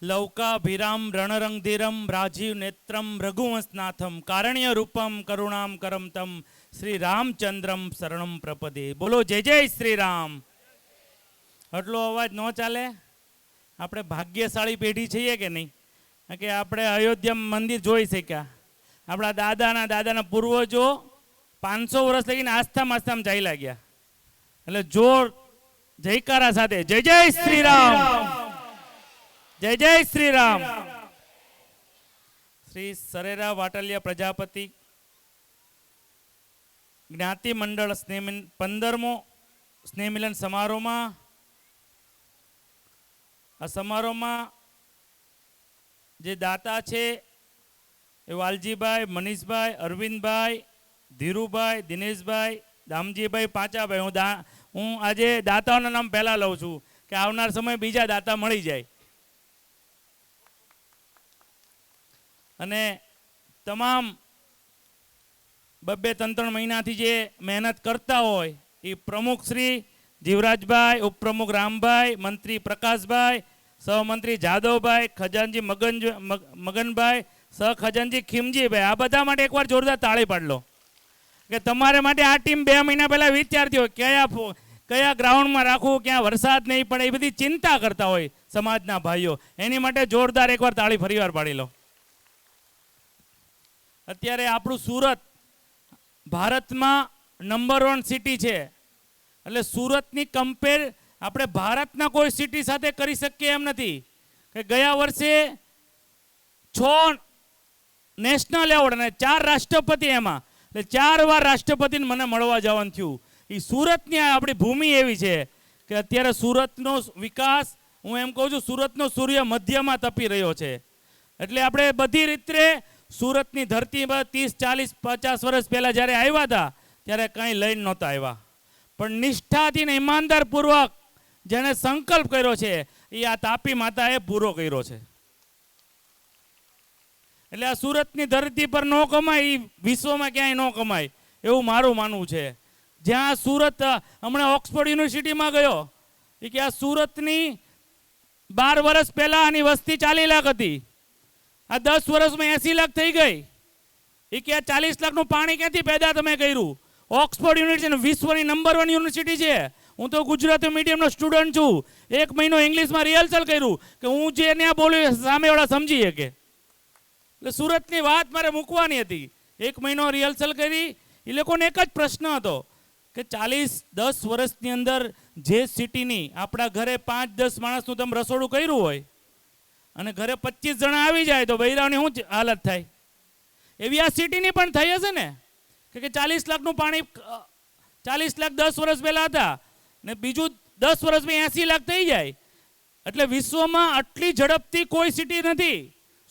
લૌકાભિરામ રણરંગધીરમ રાજીવ નેત્રમ રઘુવંશનાથમ કારણ્ય રૂપમ કરુણામ કરમ તમ શ્રી રામચંદ્રમ શરણમ પ્રપદે. બોલો જય જય શ્રી રામ. આટલો અવાજ ન ચાલે? આપણે ભાગ્યશાળી પેઢી છીએ કે નહીં? કે આપણે અયોધ્યા મંદિર જોઈ શક્યા. આપણા દાદાના પૂર્વજો 500 વર્ષ લગીને આસ્થામાં ચાલ્યા ગયા. એટલે જોર જયકારા સાથે જય જય શ્રી રામ, જય જય શ્રી રામ. શ્રી સરેરા વાટલિયા પ્રજાપતિ જ્ઞાતિ મંડળ 15મો સ્નેહમિલન સમારોહમાં આ સમારોહમાં જે દાતા છે એ વાલજીભાઈ, મનીષભાઈ, અરવિંદભાઈ, ધીરુભાઈ, દિનેશભાઈ, દામજીભાઈ, પાંચાભાઈ. હું આજે દાતાઓના નામ પહેલા લઉં છું કે આવનાર સમય બીજા દાતા મળી જાય. અને તમામ 2-3 મહિનાથી જે મહેનત કરતા હોય એ પ્રમુખ શ્રી જીવરાજભાઈ, ઉપપ્રમુખ રામભાઈ, મંત્રી પ્રકાશભાઈ, સહમંત્રી જાદવભાઈ, ખજાનજી મગનભાઈ, સહખજાનજી ખીમજીભાઈ, આ બધા માટે એકવાર જોરદાર તાળી પાડલો. કે તમારા માટે આ ટીમ 2 મહિના પહેલા વિચારતી હોય કયા ગ્રાઉન્ડમાં રાખવું, ક્યાં વરસાદ નહીં પડે, એ બધી ચિંતા કરતા હોય સમાજના ભાઈઓ. એની માટે જોરદાર એકવાર તાળી ફરીવાર પાડી લો. અત્યારે આપણું સુરત ભારતમાં નંબર 1 સિટી છે. એટલે સુરતની કમ્પેર આપણે ભારતના કોઈ સિટી સાથે કરી શકીએ એમ નથી. કે ગયા વર્ષે 6 નેશનલ એવોર્ડ અને 4 રાષ્ટ્રપતિ, એમાં એટલે 4 વાર રાષ્ટ્રપતિને મને મળવા જવાનું થયું. એ સુરતની આપણી ભૂમિ એવી છે કે અત્યારે સુરતનો વિકાસ, હું એમ કહું છું, સુરતનો સૂર્ય મધ્યમાં તપી રહ્યો છે. એટલે આપણે બધી રીતે સુરતની ધરતી પર 30, 40, 50 વર્ષ પહેલાં જ્યારે આવ્યા હતા ત્યારે કંઈ લઈને નહોતા આવ્યા. પણ નિષ્ઠાથી ને ઈમાનદારપૂર્વક જેણે સંકલ્પ કર્યો છે એ આ તાપી માતાએ પૂરો કર્યો છે. એટલે આ સુરતની ધરતી પર ન કમાય એ વિશ્વમાં ક્યાંય ન કમાય એવું મારું માનવું છે. જ્યાં સુરત, હમણાં ઓક્સફોર્ડ યુનિવર્સિટીમાં ગયો, એ કે આ સુરતની 12 વર્ષ પહેલાં આની વસ્તી 40 લાખ હતી, આ 10 વર્ષમાં 80 લાખ થઈ ગઈ. એ કે આ 40 લાખનું પાણી ક્યાંથી પેદા તમે કર્યું? ઓક્સફોર્ડ યુનિવર્સિટી વિશ્વની નંબર 1 યુનિવર્સિટી છે. હું તો ગુજરાતી મીડિયમનો સ્ટુડન્ટ છું. 1 મહિનો ઇંગ્લિશમાં રિહર્સલ કર્યું કે હું જે ત્યાં બોલ્યું સામેવાળા સમજી શકે. એટલે સુરતની વાત મારે મૂકવાની હતી. 1 મહિનો રિહર્સલ કરી. એ લોકોને એક જ પ્રશ્ન હતો કે 10 વર્ષની અંદર જે સિટીની આપણા ઘરે 5-10 માણસનું તમે રસોડું કર્યું હોય અને ઘરે 25 જણા આવી જાય તો બૈરાઓની શું હાલત થાય? એવી આ સિટીની પણ થઈ હશે ને કે 40 લાખનું પાણી, 40 લાખ 10 વર્ષ પહેલાં હતા ને બીજું 10 વર્ષમાં 80 લાખ થઈ જાય. એટલે વિશ્વમાં આટલી ઝડપથી કોઈ સિટી નથી.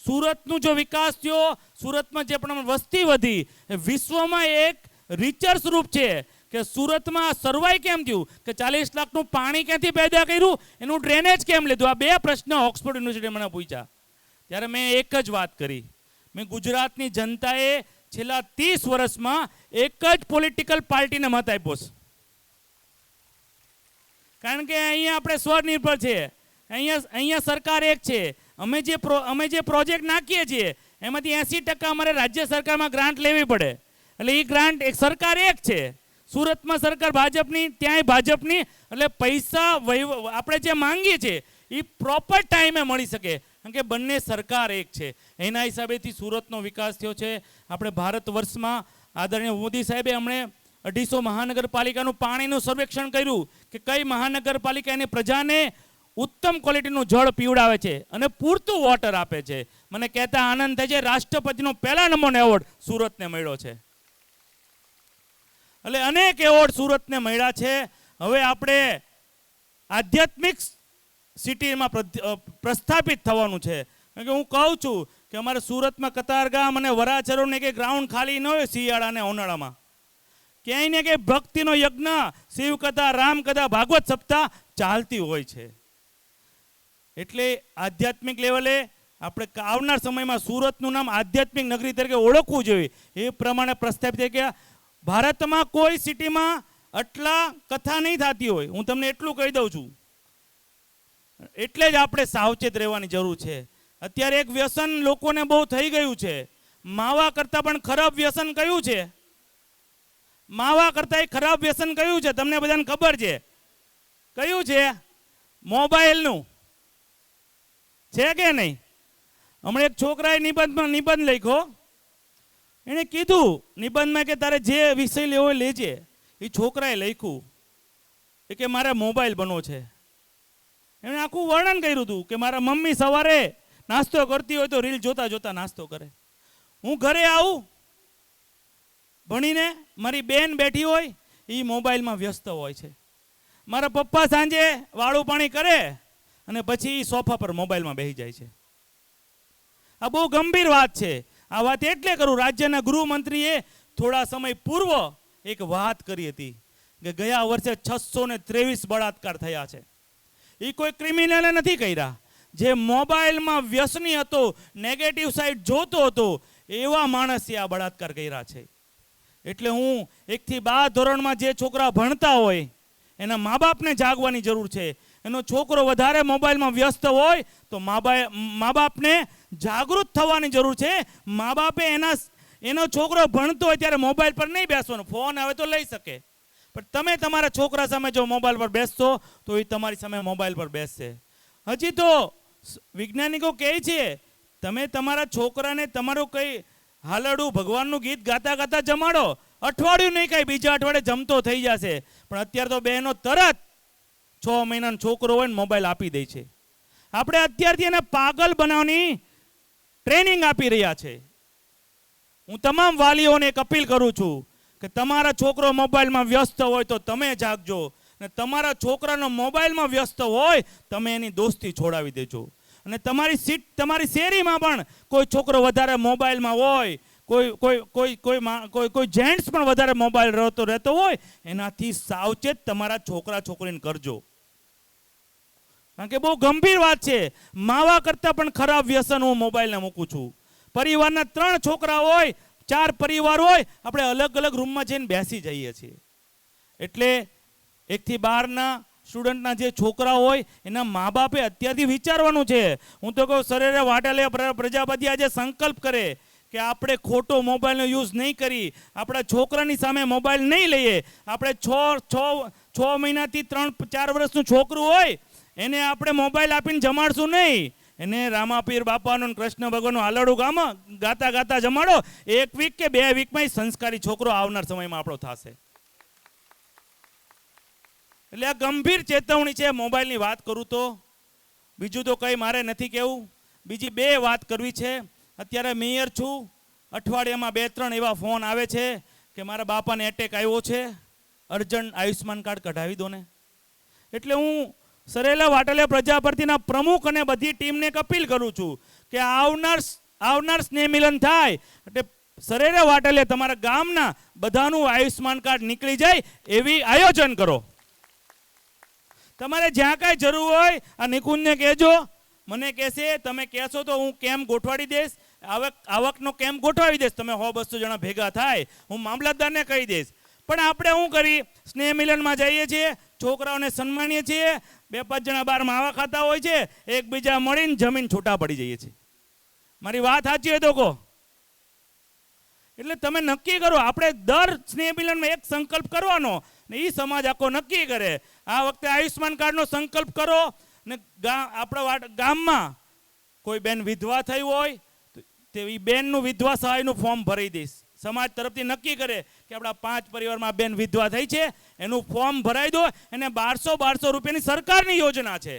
સુરતનું જો વિકાસ થયો, સુરતમાં જે પણ વસ્તી વધી, વિશ્વમાં એક રિચર્સ રૂપ છે કે સુરતમાં સર્વાઈ કેમ થયું, કે 40 લાખનું પાણી ક્યાંથી પેદા કર્યું, એનું ડ્રેનેજ કેમ લીધું. આ 2 પ્રશ્ન ઓક્સફોર્ડ યુનિવર્સિટી મને પૂછ્યા. ત્યારે મેં એક જ વાત કરી. મેં ગુજરાતની જનતાએ છેલ્લા 30 વર્ષમાં એક જ પોલિટિકલ પાર્ટીને મત આપ્યો છે. કારણ કે અહીંયા આપણે સ્વનિર્ભર છે. અહીંયા સરકાર એક છે. અમે જે પ્રોજેક્ટ નાખીએ છીએ એમાંથી 80% અમારે રાજ્ય સરકારમાં ગ્રાન્ટ લેવી પડે. એટલે એ ગ્રાન્ટ એક સરકાર એક છે. સુરતમાં સરકાર ભાજપની, ત્યાંય ભાજપની. એટલે પૈસા આપણે જે માંગીએ છીએ એ પ્રોપર ટાઈમે મળી શકે, કારણ કે બંને સરકાર એક છે. એના હિસાબેથી સુરતનો વિકાસ થયો છે. આપણે ભારત વર્ષમાં આદરણીય મોદી સાહેબે હમણે 250 મહાનગરપાલિકાનું પાણીનું સર્વેક્ષણ કર્યું કે કઈ મહાનગરપાલિકા એની પ્રજાને ઉત્તમ ક્વોલિટીનું જળ પીવડાવે છે અને પૂરતું વોટર આપે છે. મને કહેતા આનંદ થાય છે, રાષ્ટ્રપતિનો 1લા નંબરનો એવોર્ડ સુરતને મળ્યો છે. એટલે અનેક એવોર્ડ સુરતને મળ્યા છે. હવે આપણે આધ્યાત્મિક સિટીમાં પ્રસ્થાપિત થવાનું છે. કારણ કે હું કહું છું કે અમારે સુરતમાં કતારગામ અને વરાછરોને કે ગ્રાઉન્ડ ખાલી ન હોય શિયાળા અને ઉનાળામાં. ક્યાંય ને ક્યાંય ભક્તિનો યજ્ઞ, શિવકથા, રામકથા, ભાગવત સપ્તાહ ચાલતી હોય છે. એટલે આધ્યાત્મિક લેવલે આપણે આવનાર સમયમાં સુરતનું નામ આધ્યાત્મિક નગરી તરીકે ઓળખવું જોઈએ. એ પ્રમાણે પ્રસ્થાપિત થઈ ગયા. ભારતમાં કોઈ સિટીમાં આટલા કથા નહીં થતી હોય. હું તમને એટલું કહી દઉં છું. એટલે જ આપણે સાવચેત રહેવાની જરૂર છે. અત્યારે એક વ્યસન લોકોને બહુ થઈ ગયું છે. માવા કરતાં પણ ખરાબ વ્યસન કયું છે? માવા કરતાં ખરાબ વ્યસન કયું છે? તમને બધાને ખબર છે કયું છે? મોબાઈલનું છે કે નહીં? હમણાં એક છોકરાએ નિબંધ લખ્યો. એણે કીધું નિબંધમાં કે તારે જે વિષય લેવો લેજે. એ છોકરાએ લખ્યું કે મારે મોબાઈલ બનવો છે. એણે આખું વર્ણન કર્યું હતું કે મારા મમ્મી સવારે નાસ્તો કરતી હોય તો રીલ જોતા જોતા નાસ્તો કરે. હું ઘરે આવું ભણીને, મારી બેન બેઠી હોય એ મોબાઈલમાં વ્યસ્ત હોય છે. મારા પપ્પા સાંજે વાળું પાણી કરે અને પછી સોફા પર મોબાઈલમાં બેસી જાય છે. આ બહુ ગંભીર વાત છે. આ વાત એટલે કરું, રાજ્યના ગૃહમંત્રીએ થોડા સમય પૂર્વ એક વાત કરી હતી કે ગયા વર્ષે 623 બળાત્કાર થયા છે. એ કોઈ ક્રિમિનલે નથી કર્યા. જે મોબાઈલમાં વ્યસની હતો, નેગેટિવ સાઈડ જોતો હતો, એવા માણસે આ બળાત્કાર કર્યા છે. એટલે હું 1 થી 12 ધોરણમાં જે છોકરા ભણતા હોય એના મા બાપને જાગવાની જરૂર છે. એનો છોકરો વધારે મોબાઈલમાં વ્યસ્ત હોય તો મા બાપને જાગૃત થવાની જરૂર છે. મા બાપે એનો છોકરો ભણતો હોય ત્યારે મોબાઈલ પર નહીં બેસવાનો. ફોન આવે તો લઈ શકે, પણ તમે તમારા છોકરા સામે જો મોબાઈલ પર બેસશો તો એ તમારી સામે મોબાઈલ પર બેસશે. હજી તો વૈજ્ઞાનિકો કહે છે તમે તમારા છોકરાને તમારું કંઈ હાલડું ભગવાનનું ગીત ગાતા ગાતા જમાડો, અઠવાડિયું નહીં કાંઈ, બીજા અઠવાડિયે જમતો થઈ જશે. પણ અત્યારે તો બહેનો તરત 6 મહિનાનો છોકરો હોય ને મોબાઈલ આપી દે છે. આપણે અત્યારથી એને પાગલ બનાવવાની ટ્રેનિંગ આપી રહ્યા છે. હું તમામ વાલીઓને એક અપીલ કરું છું કે તમારા છોકરો મોબાઈલમાં વ્યસ્ત હોય તો તમે જાગજો, ને તમારા છોકરાનો મોબાઈલમાં વ્યસ્ત હોય તમે એની દોસ્તી છોડાવી દેજો. અને તમારી શેરીમાં પણ કોઈ છોકરો વધારે મોબાઈલમાં હોય, કોઈ જેન્ટ્સ પણ વધારે મોબાઈલ રહેતો હોય, એનાથી સાવચેત તમારા છોકરા છોકરીને કરજો. કારણ કે બહુ ગંભીર વાત છે. માવા કરતાં પણ ખરાબ વ્યસન હું મોબાઈલને મૂકું છું. પરિવારના 3 છોકરા હોય, 4 પરિવાર હોય, આપણે અલગ અલગ રૂમમાં જઈને બેસી જઈએ છીએ. એટલે 1 થી 12ના સ્ટુડન્ટના જે છોકરા હોય એના મા બાપે અત્યારથી વિચારવાનું છે. હું તો કહું સરેરે વાટાલિયા પ્રજાપતિ આજે સંકલ્પ કરે કે આપણે ખોટો મોબાઈલનો યુઝ નહીં કરી, આપણા છોકરાની સામે મોબાઈલ નહીં લઈએ. આપણે 6 મહિનાથી 3-4 વર્ષનું છોકરું હોય એને આપણે મોબાઈલ આપીને જમાડશું નહીં. એને રામાપીર બાપાનું કૃષ્ણ ભગવાનનું હાલડું ગાતા ગાતા જમાડો. 1 વીક કે 2 વીકમાં સંસ્કારી છોકરો આવનાર સમયમાં આપણો થશે. એટલે આ ગંભીર ચેતવણી છે. મોબાઈલની વાત કરું તો બીજું તો કંઈ મારે નથી કહેવું. બીજી 2 વાત કરવી છે. અત્યારે મેયર છું, અઠવાડિયામાં 2-3 એવા ફોન આવે છે કે મારા બાપાને એટેક આવ્યો છે, અર્જન્ટ આયુષ્માન કાર્ડ કઢાવી દો ને. એટલે હું સરેલા વાટલિયા પ્રજાપતિના પ્રમુખ અને બધી ટીમને એક અપીલ કરું છું કે આવનાર સ્નેહ મિલન થાય એટલે સરેલા વાટલિયા તમારા ગામના બધાનું આયુષ્માન કાર્ડ નીકળી જાય એવી આયોજન કરો. તમારે જ્યાં કાંઈ જરૂર હોય આ નિકુંજને કહેજો. મને કહેશે તમે કહેશો તો હું કેમ્પ ગોઠવાડી દઈશ, આવકનો કેમ્પ ગોઠવાવી દઈશ. તમે 100-200 જણા ભેગા થાય, હું મામલતદારને કહી દઈશ. પણ આપણે શું કરી, સ્નેહ મિલનમાં જઈએ છીએ, છોકરાઓને સન્માનીએ છીએ, 2-5 જણા બહાર માવા ખાતા હોય છે, એકબીજા મળીને જમીન છૂટા પડી જઈએ છીએ. મારી વાત સાચી હોય તો કહો. એટલે તમે નક્કી કરો, આપણે દર સ્નેહ મિલનમાં એક સંકલ્પ કરવાનો ને એ સમાજ આખો નક્કી કરે. આ વખતે આયુષ્માન કાર્ડનો સંકલ્પ કરો ને આપણા ગામમાં કોઈ બેન વિધવા થઈ હોય તો એ બેનનું વિધવા સહાયનું ફોર્મ ભરી દઈશ. સમાજ તરફથી નક્કી કરે કે આપણા 5 પરિવારમાં બેન વિધવા થઈ છે, એનું ફોર્મ ભરાઈ દો. એને 1200 રૂપિયાની સરકારની યોજના છે.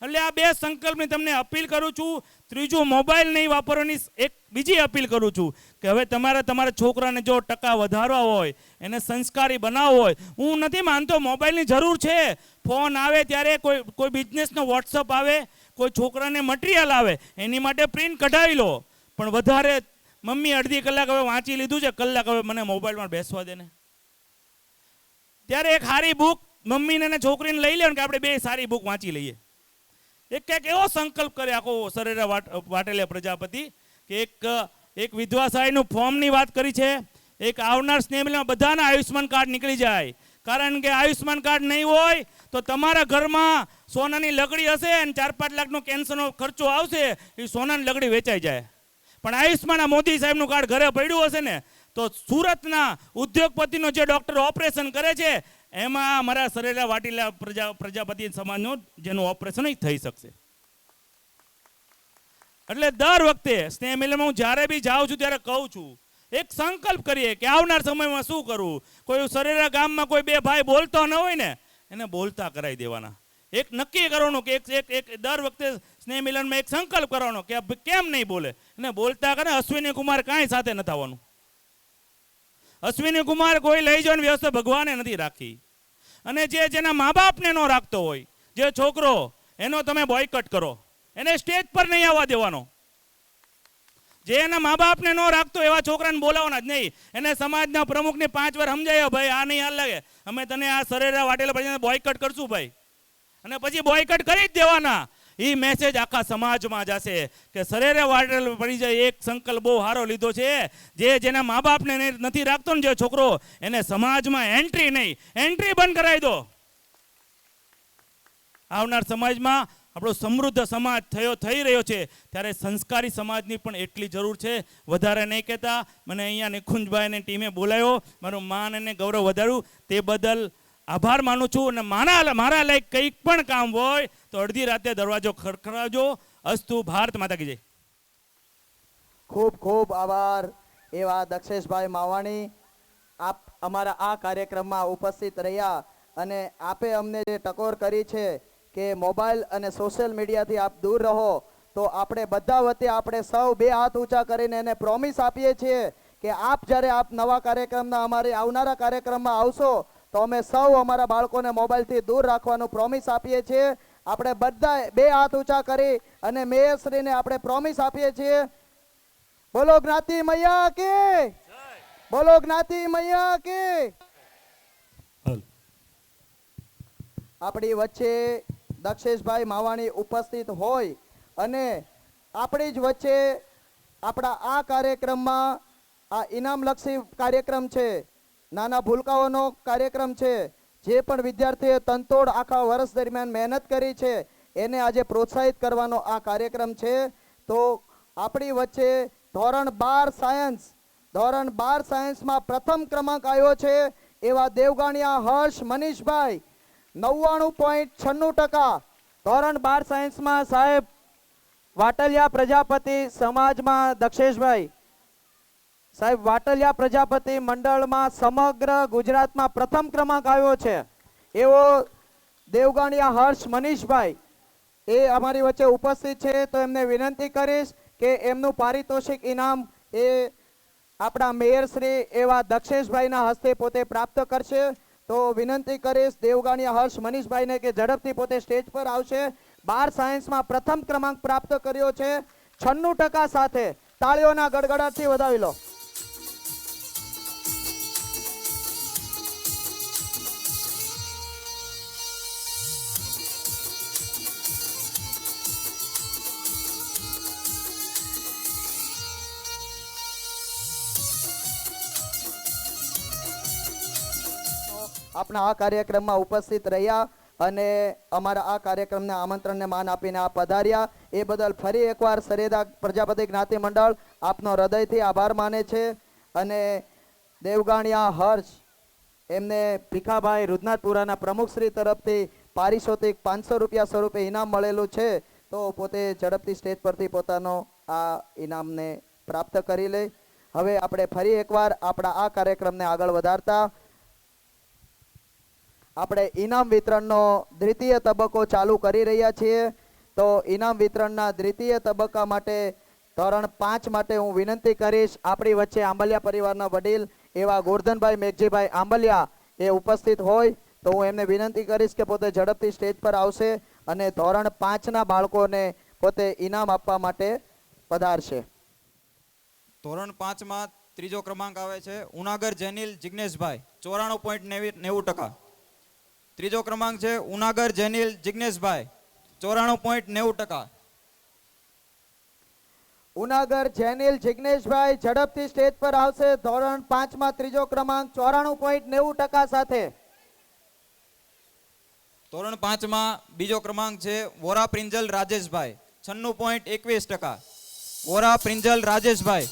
એટલે આ 2 સંકલ્પની તમને અપીલ કરું છું. ત્રીજું, મોબાઈલ નહીં વાપરવાની એક બીજી અપીલ કરું છું કે હવે તમારા છોકરાને જો ટકા વધારવા હોય, એને સંસ્કારી બનાવવો હોય, હું નથી માનતો મોબાઈલની જરૂર છે. ફોન આવે ત્યારે કોઈ બિઝનેસનો વોટ્સઅપ આવે, કોઈ છોકરાને મટીરિયલ આવે, એની માટે પ્રિન્ટ કઢાવી લો. પણ વધારે મમ્મી અડધી કલાક હવે વાંચી લીધું છે, કલાક હવે મને મોબાઈલમાં બેસવા દે ને, ત્યારે એક સારી બુક મમ્મીને અને છોકરીને લઈ લે કે આપણે 2 સારી બુક વાંચી લઈએ. એક એવો સંકલ્પ કરે આખો સરેરા વાટેલિયા પ્રજાપતિ કે એક વિધવા સહાયનું ફોર્મની વાત કરી છે, એક આવનાર સ્નેહ મિલનમાં બધાના આયુષ્માન કાર્ડ નીકળી જાય. કારણ કે આયુષ્માન કાર્ડ નહીં હોય તો તમારા ઘરમાં સોનાની લકડી હશે અને 4-5 લાખનો કેન્સરનો ખર્ચો આવશે, એ સોનાની લકડી વેચાઈ જાય. પણ આયુષ્માન મોદી સાહેબનું કાર્ડ ઘરે પડ્યું હશે ને તો સુરતના ઉદ્યોગપતિનો જે ડૉક્ટર ઓપરેશન કરે છે એમાં અમારા સરેરા વાટીલા પ્રજાપતિ સમાજનું જેનું ઓપરેશન થઈ શકશે. એટલે દર વખતે સ્નેહ મિલનમાં હું જ્યારે બી જાઉં છું ત્યારે કહું છું, એક સંકલ્પ કરીએ કે આવનાર સમયમાં શું કરવું. કોઈ સરેરા ગામમાં કોઈ બે ભાઈ બોલતો ન હોય ને એને બોલતા કરાવી દેવાના. એક નક્કી કરવાનું કે એક દર વખતે સ્નેહ મિલનમાં એક સંકલ્પ કરવાનો કે કેમ નહીં બોલે, એને બોલતા કરે. અશ્વિની કુમાર કાંઈ સાથે નથી આવવાનું. અશ્વિની કુમાર કોઈ લઈ જવાની વ્યવસ્થા ભગવાને નથી રાખી. અને જેના મા બાપને ન રાખતો હોય, જે છોકરો એનો તમે બોયકટ કરો, એને સ્ટેજ પર નહીં આવવા દેવાનો. જે એના મા બાપને ન રાખતો એવા છોકરાને બોલાવવાના જ નહીં. એને સમાજના પ્રમુખને 5 વાર સમજાયો, ભાઈ આ નહીં હાલ લાગે, અમે તને આ સરેરા વાટેલા પછી બોયકટ કરશું ભાઈ, અને પછી બોયકટ કરી જ દેવાના. એ મેસેજ આખા સમાજમાં જશે કે સરેરા વાટેલ પડી જાય. એક સંકલ્પ બહુ સારો લીધો છે, જેના મા બાપને નથી રાખતો ને જે છોકરો, એને સમાજમાં એન્ટ્રી નહીં, એન્ટ્રી બંધ કરાવી દો. આવનાર સમાજમાં આપણો સમૃદ્ધ સમાજ થઈ રહ્યો છે ત્યારે સંસ્કારી સમાજની પણ એટલી જરૂર છે. વધારે નહીં કહેતા, મને અહીંયા નિકુંજભાઈને ટીમે બોલાયો, મારું માન અને ગૌરવ વધાર્યું, તે બદલ આભાર માનું છું. અને મારા લાયક કંઈક પણ કામ હોય તો અડધી રાતે દરવાજો ખખડાવજો. અસ્તુ. ભારત માતા કી જય. ખૂબ ખૂબ આભાર એવા દક્ષેશભાઈ માવાણી, આપ અમારા આ કાર્યક્રમમાં ઉપસ્થિત રહ્યા અને આપે અમને જે ટકોર કરી છે કે મોબાઈલ અને સોશિયલ મીડિયાથી આપ દૂર રહો. તો આપણે બધા વતી આપણે સૌ 2 હાથ ઊંચા કરીને એને પ્રોમિસ આપીએ છીએ કે આપ જ્યારે આપ નવા કાર્યક્રમના અમારી આવનારા કાર્યક્રમમાં આવશો તો અમે સૌ અમારા બાળકોને મોબાઈલથી દૂર રાખવાનું પ્રોમિસ આપીએ છીએ. આપણે બધા 2 હાથ ઊંચા કરી અને મેયરશ્રીને આપણે પ્રોમિસ આપીએ છીએ. બોલો જ્ઞાતિ મૈયા કે, બોલો જ્ઞાતિ મૈયા કે. આપણી વચ્ચે દક્ષેશભાઈ માવાણી ઉપસ્થિત હોય અને આપણી જ વચ્ચે આપણા આ કાર્યક્રમમાં આ ઇનામલક્ષી કાર્યક્રમ છે, નાના ભૂલકાઓનો કાર્યક્રમ છે. જે પણ વિદ્યાર્થીએ તનતોડ આખા વર્ષ દરમિયાન મહેનત કરી છે એને આજે પ્રોત્સાહિત કરવાનો આ કાર્યક્રમ છે. તો આપણી વચ્ચે ધોરણ 12 સાયન્સમાં પ્રથમ ક્રમાંક આવ્યો છે એવા દેવગાણિયા હર્ષ મનીષભાઈ 99.96%. ધોરણ 12 સાયન્સમાં સાહેબ વાટલિયા પ્રજાપતિ સમાજમાં દક્ષેશભાઈ સાહેબ વાટલિયા પ્રજાપતિ મંડળમાં સમગ્ર ગુજરાતમાં પ્રથમ ક્રમાંક આવ્યો છે એવો દેવગાણિયા હર્ષ મનીષભાઈ એ અમારી વચ્ચે ઉપસ્થિત છે. તો એમને વિનંતી કરીશ કે એમનું પારિતોષિક ઇનામ એ આપણા મેયર શ્રી એવા દક્ષેશભાઈના હસ્તે પોતે પ્રાપ્ત કરશે. તો વિનંતી કરીશ દેવગાણિયા હર્ષ મનીષભાઈને કે ઝડપથી પોતે સ્ટેજ પર આવશે. 12 સાયન્સમાં પ્રથમ ક્રમાંક પ્રાપ્ત કર્યો છે 96% સાથે. તાળીઓના ગડગડાટથી વધાવી લો. આપણા આ કાર્યક્રમમાં ઉપસ્થિત રહ્યા અને અમારા આ કાર્યક્રમને આમંત્રણને માન આપીને આપ પધાર્યા એ બદલ ફરી એકવાર સરેરા પ્રજાપતિ જ્ઞાતિ મંડળ આપનો હૃદયથી આભાર માને છે. અને દેવગાણિયા હર્ષ એમને ભીખાભાઈ રુદનાથપુરાના પ્રમુખશ્રી તરફથી પારિતોષિક 500 રૂપિયા સ્વરૂપે ઇનામ મળેલું છે. તો પોતે ઝડપથી સ્ટેજ પરથી પોતાનો આ ઇનામને પ્રાપ્ત કરી લે. હવે આપણે ફરી એકવાર આપણા આ કાર્યક્રમને આગળ વધારતા આપણે ઇનામ વિતરણનો દ્વિતીય તબક્કો ચાલુ કરી રહ્યા છીએ. તો ઇનામ વિતરણના દ્વિતીય તબક્કા માટે ધોરણ 5 માટે હું વિનંતી કરીશ આપણી વચ્ચે આંબલિયા પરિવારના વડીલ એવા ગોરધનભાઈ મેઘજીભાઈ આંબલિયા એ ઉપસ્થિત હોય તો હું એમને વિનંતી કરીશ કે પોતે ઝડપથી સ્ટેજ પર આવશે અને ધોરણ 5ના બાળકોને પોતે ઇનામ આપવા માટે પધારશે. ધોરણ 5માં ત્રીજો ક્રમાંક આવે છે ઉનાગર જેનિલ જિગ્નેશભાઈ 94.90%. ત્રીજો ક્રમાંક છે ઉનાગર જેનિલ જિગ્નેશભાઈ 94.90%. ઉનાગર જેનિલ જિગ્નેશભાઈ ઝડપથી સ્ટેજ પર આવશે. ધોરણ 5માં ત્રીજો ક્રમાંક 94.90% સાથે. ધોરણ 5 માં બીજો ક્રમાંક છે વોરા પ્રિંજલ રાજેશભાઈ 96.21%. વોરા પ્રિંજલ રાજેશભાઈ.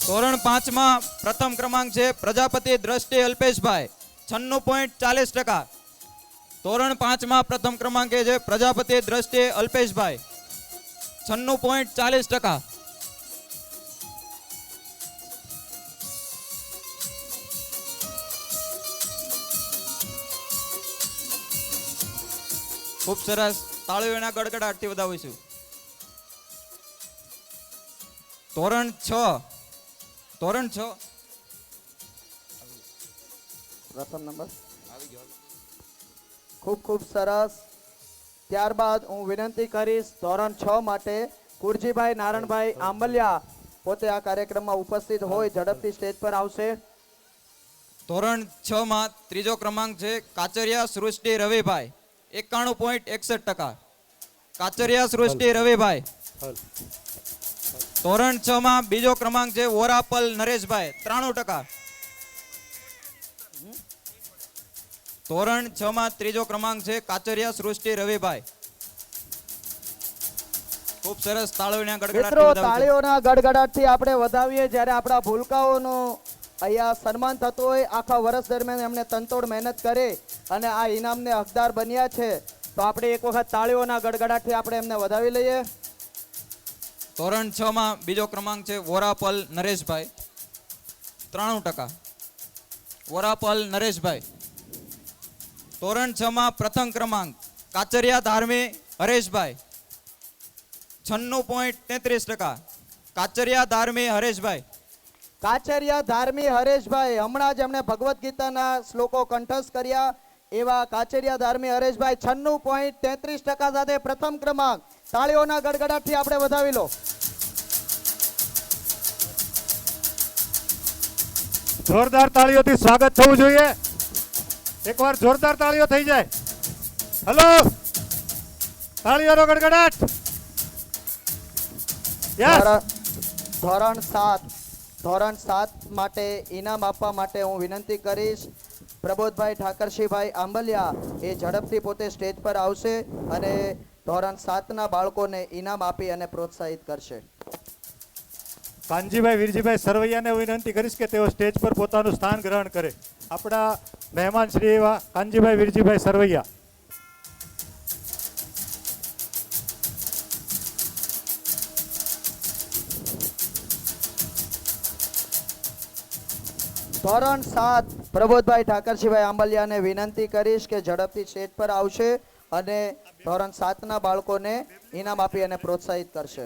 ધોરણ 5 માં પ્રથમ ક્રમાંક છે પ્રજાપતિ દ્રષ્ટિ અલ્પેશભાઈ 96.40%. ધોરણ 5 માં પ્રથમ ક્રમાંકે છે પ્રજાપતિ દ્રષ્ટિ અલ્પેશભાઈ 96.40%. ખૂબ સરસ, તાળીઓના ગડગડાટથી વધાવીશું. ધોરણ 6 પ્રથમ નંબર ખૂબ ખૂબ સરસ. ત્યારબાદ હું વિનંતી કરીશ ધોરણ 6 માટે કુરજીભાઈ નારણભાઈ આંબલિયા પોતે આ કાર્યક્રમમાં ઉપસ્થિત હોય ઝડપથી સ્ટેજ પર આવશે. ધોરણ 6 માં ત્રીજો ક્રમાંક છે કાચરિયા સૃષ્ટિ રવિભાઈ 91.61%. કાચરિયા સૃષ્ટિ રવિભાઈ. ધોરણ 6 માં બીજો ક્રમાંક છે વોરાપલ નરેશભાઈ 93%. ધોરણ 6 માં ત્રીજો ક્રમાંક છે કાચરિયા સૃષ્ટિ રવિભાઈ. ખૂબ સરસ, તાળીઓના મિત્રો ગડગડાટથી વધાવીશું. તાળીઓના ગડગડાટથી આપણે વધાવીએ. જ્યારે આપણા ભૂલકાઓનું અહીંયા સન્માન થતું હોય, આખા વર્ષ દરમિયાન એમને તનતોડ મહેનત કરે અને આ ઇનામને હકદાર બન્યા છે, તો આપણે એક વખત તાળીઓના ગડગડાટથી આપણે એમને વધાવી લઈએ. ધોરણ 6 માં બીજો ક્રમાંક છે વોરાપલ નરેશભાઈ 93%. વોરાપલ નરેશભાઈ. ધોરણ 6 માં પ્રથમ ક્રમાંક કાચરિયા ધાર્મી હરેશભાઈ 96.33%. કાચરિયા ધાર્મી હરેશભાઈ. કાચરિયા ધાર્મી હરેશભાઈ, હમણાં જ એમણે ભગવદ્ ગીતાના શ્લોકો કંઠસ્થ કર્યા એવા કાચરિયા ધાર્મી હરેશભાઈ 96.33% સાથે પ્રથમ ક્રમાંક. તાળીઓના ગડગડાટથી આપણે વધાવી લો. જોરદાર તાળીઓથી સ્વાગત થવું જોઈએ. એકવાર જોરદાર તાળીઓ થઈ જાય. હલો, તાળીઓનો ગડગડાટ. યસ. ધોરણ 7 માટે ઇનામ આપવા માટે હું વિનંતી કરીશ પ્રબોધભાઈ ઠાકરસિંહભાઈ આંબલિયા એ ઝડપથી પોતે સ્ટેજ પર આવશે અને ધોરણ 7ના બાળકોને ઇનામ આપી અને પ્રોત્સાહિત કરશે. કાનજીભાઈ વીરજીભાઈ સરવૈયાને વિનંતી કરીશ કે તેઓ સ્ટેજ પર પોતાનું સ્થાન ગ્રહણ કરે. આપણા મહેમાન શ્રી એવા કાનજીભાઈ વીરજીભાઈ સરવૈયા. ધોરણ 7 પ્રબોધભાઈ ઠાકરસિંહભાઈ આંબલિયાને વિનંતી કરીશ કે ઝડપથી સ્ટેજ પર આવશે અને ધોરણ 7ના બાળકોને ઇનામ આપી અને પ્રોત્સાહિત કરશે.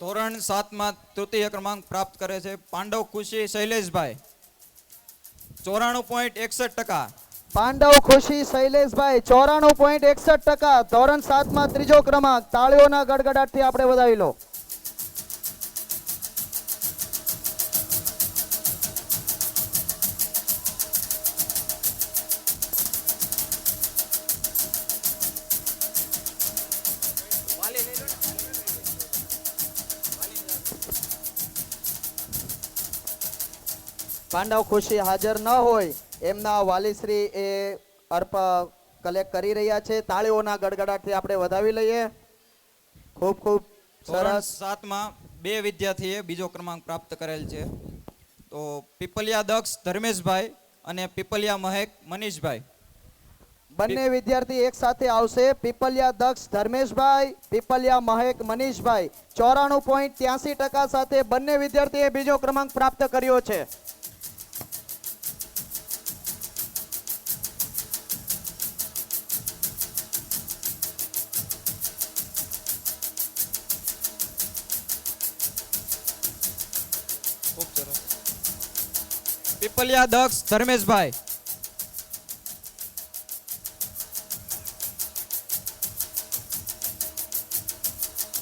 ધોરણ 7 માં તૃતીય ક્રમાંક પ્રાપ્ત કરે છે પાંડવ ખુશી શૈલેષભાઈ 94.61%. પાંડવ ખુશી શૈલેષભાઈ 94.61%. ધોરણ 7માં ત્રીજો ક્રમાંક. તાળીઓના ગડગડાટથી આપણે વધાવી લો. પાંડવ ખુશી હાજર ન હોય, એમના વાલીશ્રી એ અર્પ કલેક્ટ કરી રહ્યા છે. તાળીઓના ગડગડાટથી આપણે વધાવી લઈએ. ખૂબ ખૂબ ધોરણ સરસ. 7 માં બે વિદ્યાર્થીએ બીજો ક્રમાંક પ્રાપ્ત કરેલ છે. તો પીપલિયા દક્ષ ધર્મેશભાઈ અને પીપલિયા મહેક મનીષભાઈ. બંને વિદ્યાર્થી એક સાથે આવશે. પીપલિયા દક્ષ ધર્મેશભાઈ, પીપલિયા મહેક મનીષભાઈ 94.83% સાથે બંને વિદ્યાર્થીએ બીજો ક્રમાંક પ્રાપ્ત કર્યો છે. ખૂબ સરસ. પીપલિયા દક્ષ ધર્મેશભાઈ.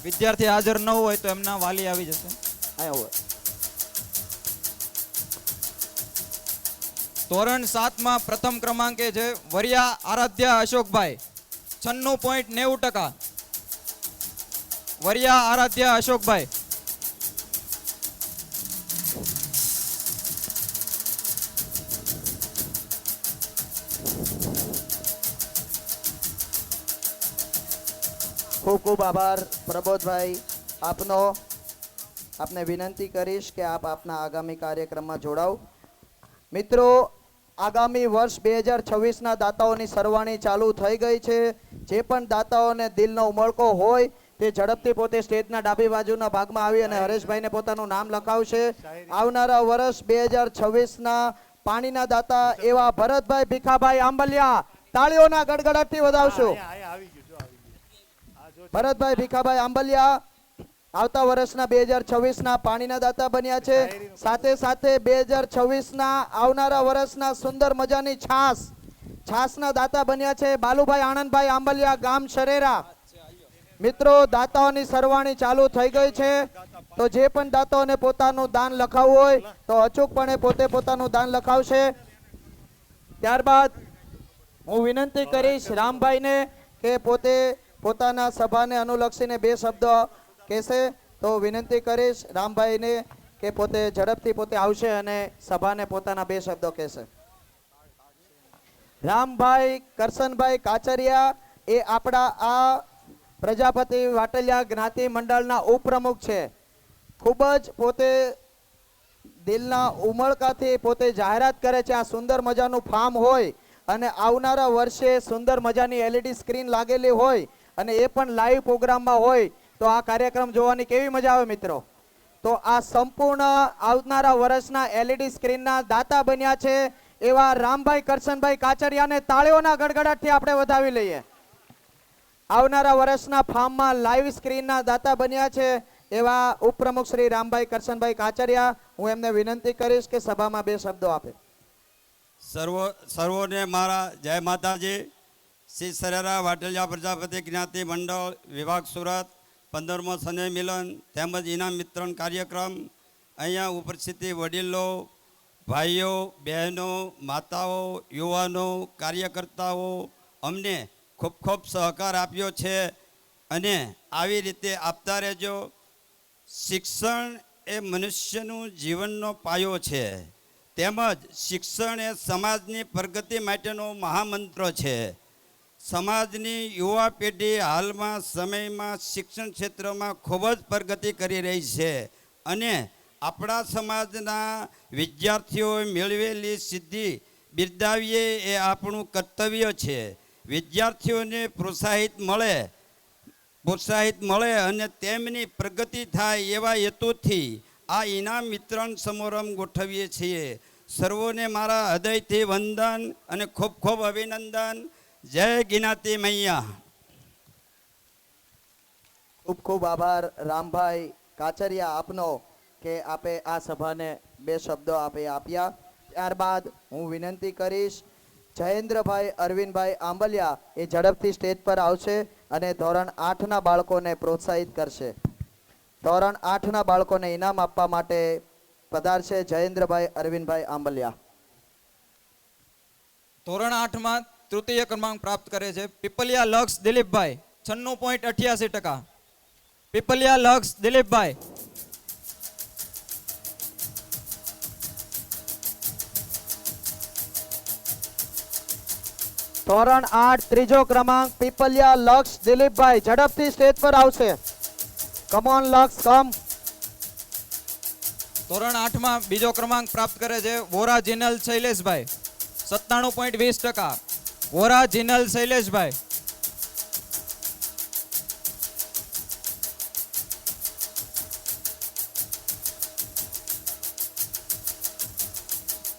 વિદ્યાર્થી હાજર ન હોય તો એમના વાલી આવી જશે. અહીંયા હોય. ધોરણ 7 માં પ્રથમ ક્રમાંકે છે વરિયા આરાધ્યા અશોકભાઈ 96.90%. વરિયા આરાધ્યા અશોકભાઈ. ખૂબ ખૂબ આભાર પ્રબોધભાઈ આપનો. આપને વિનંતી કરીશ કે આપ આપના આગામી કાર્યક્રમમાં જોડાઓ. મિત્રો, આગામી વર્ષ 2026ના દાતાઓની સરવાણી ચાલુ થઈ ગઈ છે. જે પણ દાતાઓને દિલનો ઉમળકો હોય તે ઝડપથી પોતે સ્ટેજના ડાબી બાજુના ભાગમાં આવી અને હરેશભાઈને પોતાનું નામ લખાવશે. આવનારા વર્ષ 2026ના પાણીના દાતા એવા ભરતભાઈ ભીખાભાઈ આંબલિયા તાળીઓના ગડગડાટથી વધાવશો. ભરતભાઈ ભીખાભાઈ આંબલિયા આવતા વર્ષના 2026ના પાણીના દાતા બન્યા છે. સાથે સાથે 2026ના આવનારા વર્ષના સુંદર મજાની છાસના દાતા બન્યા છે. બાલુભાઈ આનંદભાઈ આંબલિયા, ગામ શરેરા. મિત્રો, દાતાઓની સરવાણી ચાલુ થઈ ગઈ છે. તો જે પણ દાતાઓને પોતાનું દાન લખાવવું હોય તો અચૂકપણે પોતે પોતાનું દાન લખાવશે. ત્યારબાદ હું વિનંતી કરીશ રામભાઈને કે પોતે પોતાના સભાને અનુલક્ષીને 2 શબ્દો કહેશે. તો વિનંતી કરીશ રામભાઈને કે પોતે ઝડપથી પોતે આવશે અને સભાને પોતાના 2 શબ્દો કહેશે. રામભાઈ કરશનભાઈ કાચરિયા એ આપણા આ પ્રજાપતિ વાટલિયા જ્ઞાતિ મંડળના ઉપપ્રમુખ છે. ખૂબ જ પોતે દિલના ઉમળકાથી પોતે જાહેરાત કરે છે. આ સુંદર મજાનું ફાર્મ હોય અને આવનારા વર્ષે સુંદર મજાની LED સ્ક્રીન લાગેલી હોય અને એ પણ લાઈવ પ્રોગ્રામમાં હોય તો આ કાર્યક્રમ જોવાની કેવી મજા આવે મિત્રો. તો આ સંપૂર્ણ આવનારા વર્ષના LED સ્ક્રીનના દાતા બન્યા છે એવા રામભાઈ કરશનભાઈ કાચરિયાને તાળીઓના ગડગડાટથી આપણે વધાવી લઈએ. આવનારા વર્ષના ફાર્મમાં લાઈવ સ્ક્રીનના દાતા બન્યા છે એવા ઉપપ્રમુખ શ્રી રામભાઈ કરશનભાઈ કાચરિયા. હું એમને વિનંતી કરીશ કે સભામાં 2 શબ્દો આપે. સર્વોને મારા જય માતાજી. શ્રી સરેરા વાટલિયા પ્રજાપતિ જ્ઞાતિ મંડળ વિભાગ સુરત 15મો સ્નેહ મિલન તેમજ ઇનામ વિતરણ કાર્યક્રમ. અહીંયા ઉપસ્થિત વડીલો, ભાઈઓ, બહેનો, માતાઓ, યુવાનો, કાર્યકર્તાઓ અમને ખૂબ ખૂબ સહકાર આપ્યો છે અને આવી રીતે આપતા રહેજો. શિક્ષણ એ મનુષ્યનું જીવનનો પાયો છે તેમજ શિક્ષણ એ સમાજની પ્રગતિ માટેનો મહામંત્ર છે. સમાજની યુવા પેઢી હાલમાં સમયમાં શિક્ષણ ક્ષેત્રમાં ખૂબ જ પ્રગતિ કરી રહી છે અને આપણા સમાજના વિદ્યાર્થીઓએ મેળવેલી સિદ્ધિ બિરદાવીએ એ આપણું કર્તવ્ય છે. વિદ્યાર્થીઓને પ્રોત્સાહિત મળે અને તેમની પ્રગતિ થાય એવા હેતુથી આ ઇનામ વિતરણ સમારંભ ગોઠવીએ છીએ. સર્વોને મારા હૃદયથી વંદન અને ખૂબ ખૂબ અભિનંદન. જય જ્ઞાતિ મૈયા. ખૂબ ખૂબ આભાર રામભાઈ કાચરિયા આપનો કે આપે આ સભાને 2 શબ્દો આપે આપ્યા. ત્યારબાદ હું વિનંતી કરીશ જયેન્દ્રભાઈ અરવિંદભાઈ આંબલિયા એ ઝડપથી સ્ટેજ પર આવશે અને ધોરણ 8ના બાળકોને પ્રોત્સાહિત કરશે. ધોરણ 8ના બાળકોને ઇનામ આપવા માટે પધારશે જયેન્દ્રભાઈ અરવિંદભાઈ આંબલિયા. ધોરણ 8માં તૃતીય ક્રમાંક પ્રાપ્ત કરે છે પીપલિયા લક્ષ દિલીપભાઈ 96.88%. પીપલિયા લક્ષ દિલીપભાઈ. ધોરણ 8 ત્રીજો ક્રમાંક પીપલિયા લક્ષ દિલીપભાઈ ઝડપથી સ્ટેજ પર આવશે. કમ ઓન લક્ષ કમ. ધોરણ 8માં બીજો ક્રમાંક પ્રાપ્ત કરે છે વોરા જીનલ શૈલેષભાઈ 97.20%. વોરા જીનલ શૈલેષભાઈ.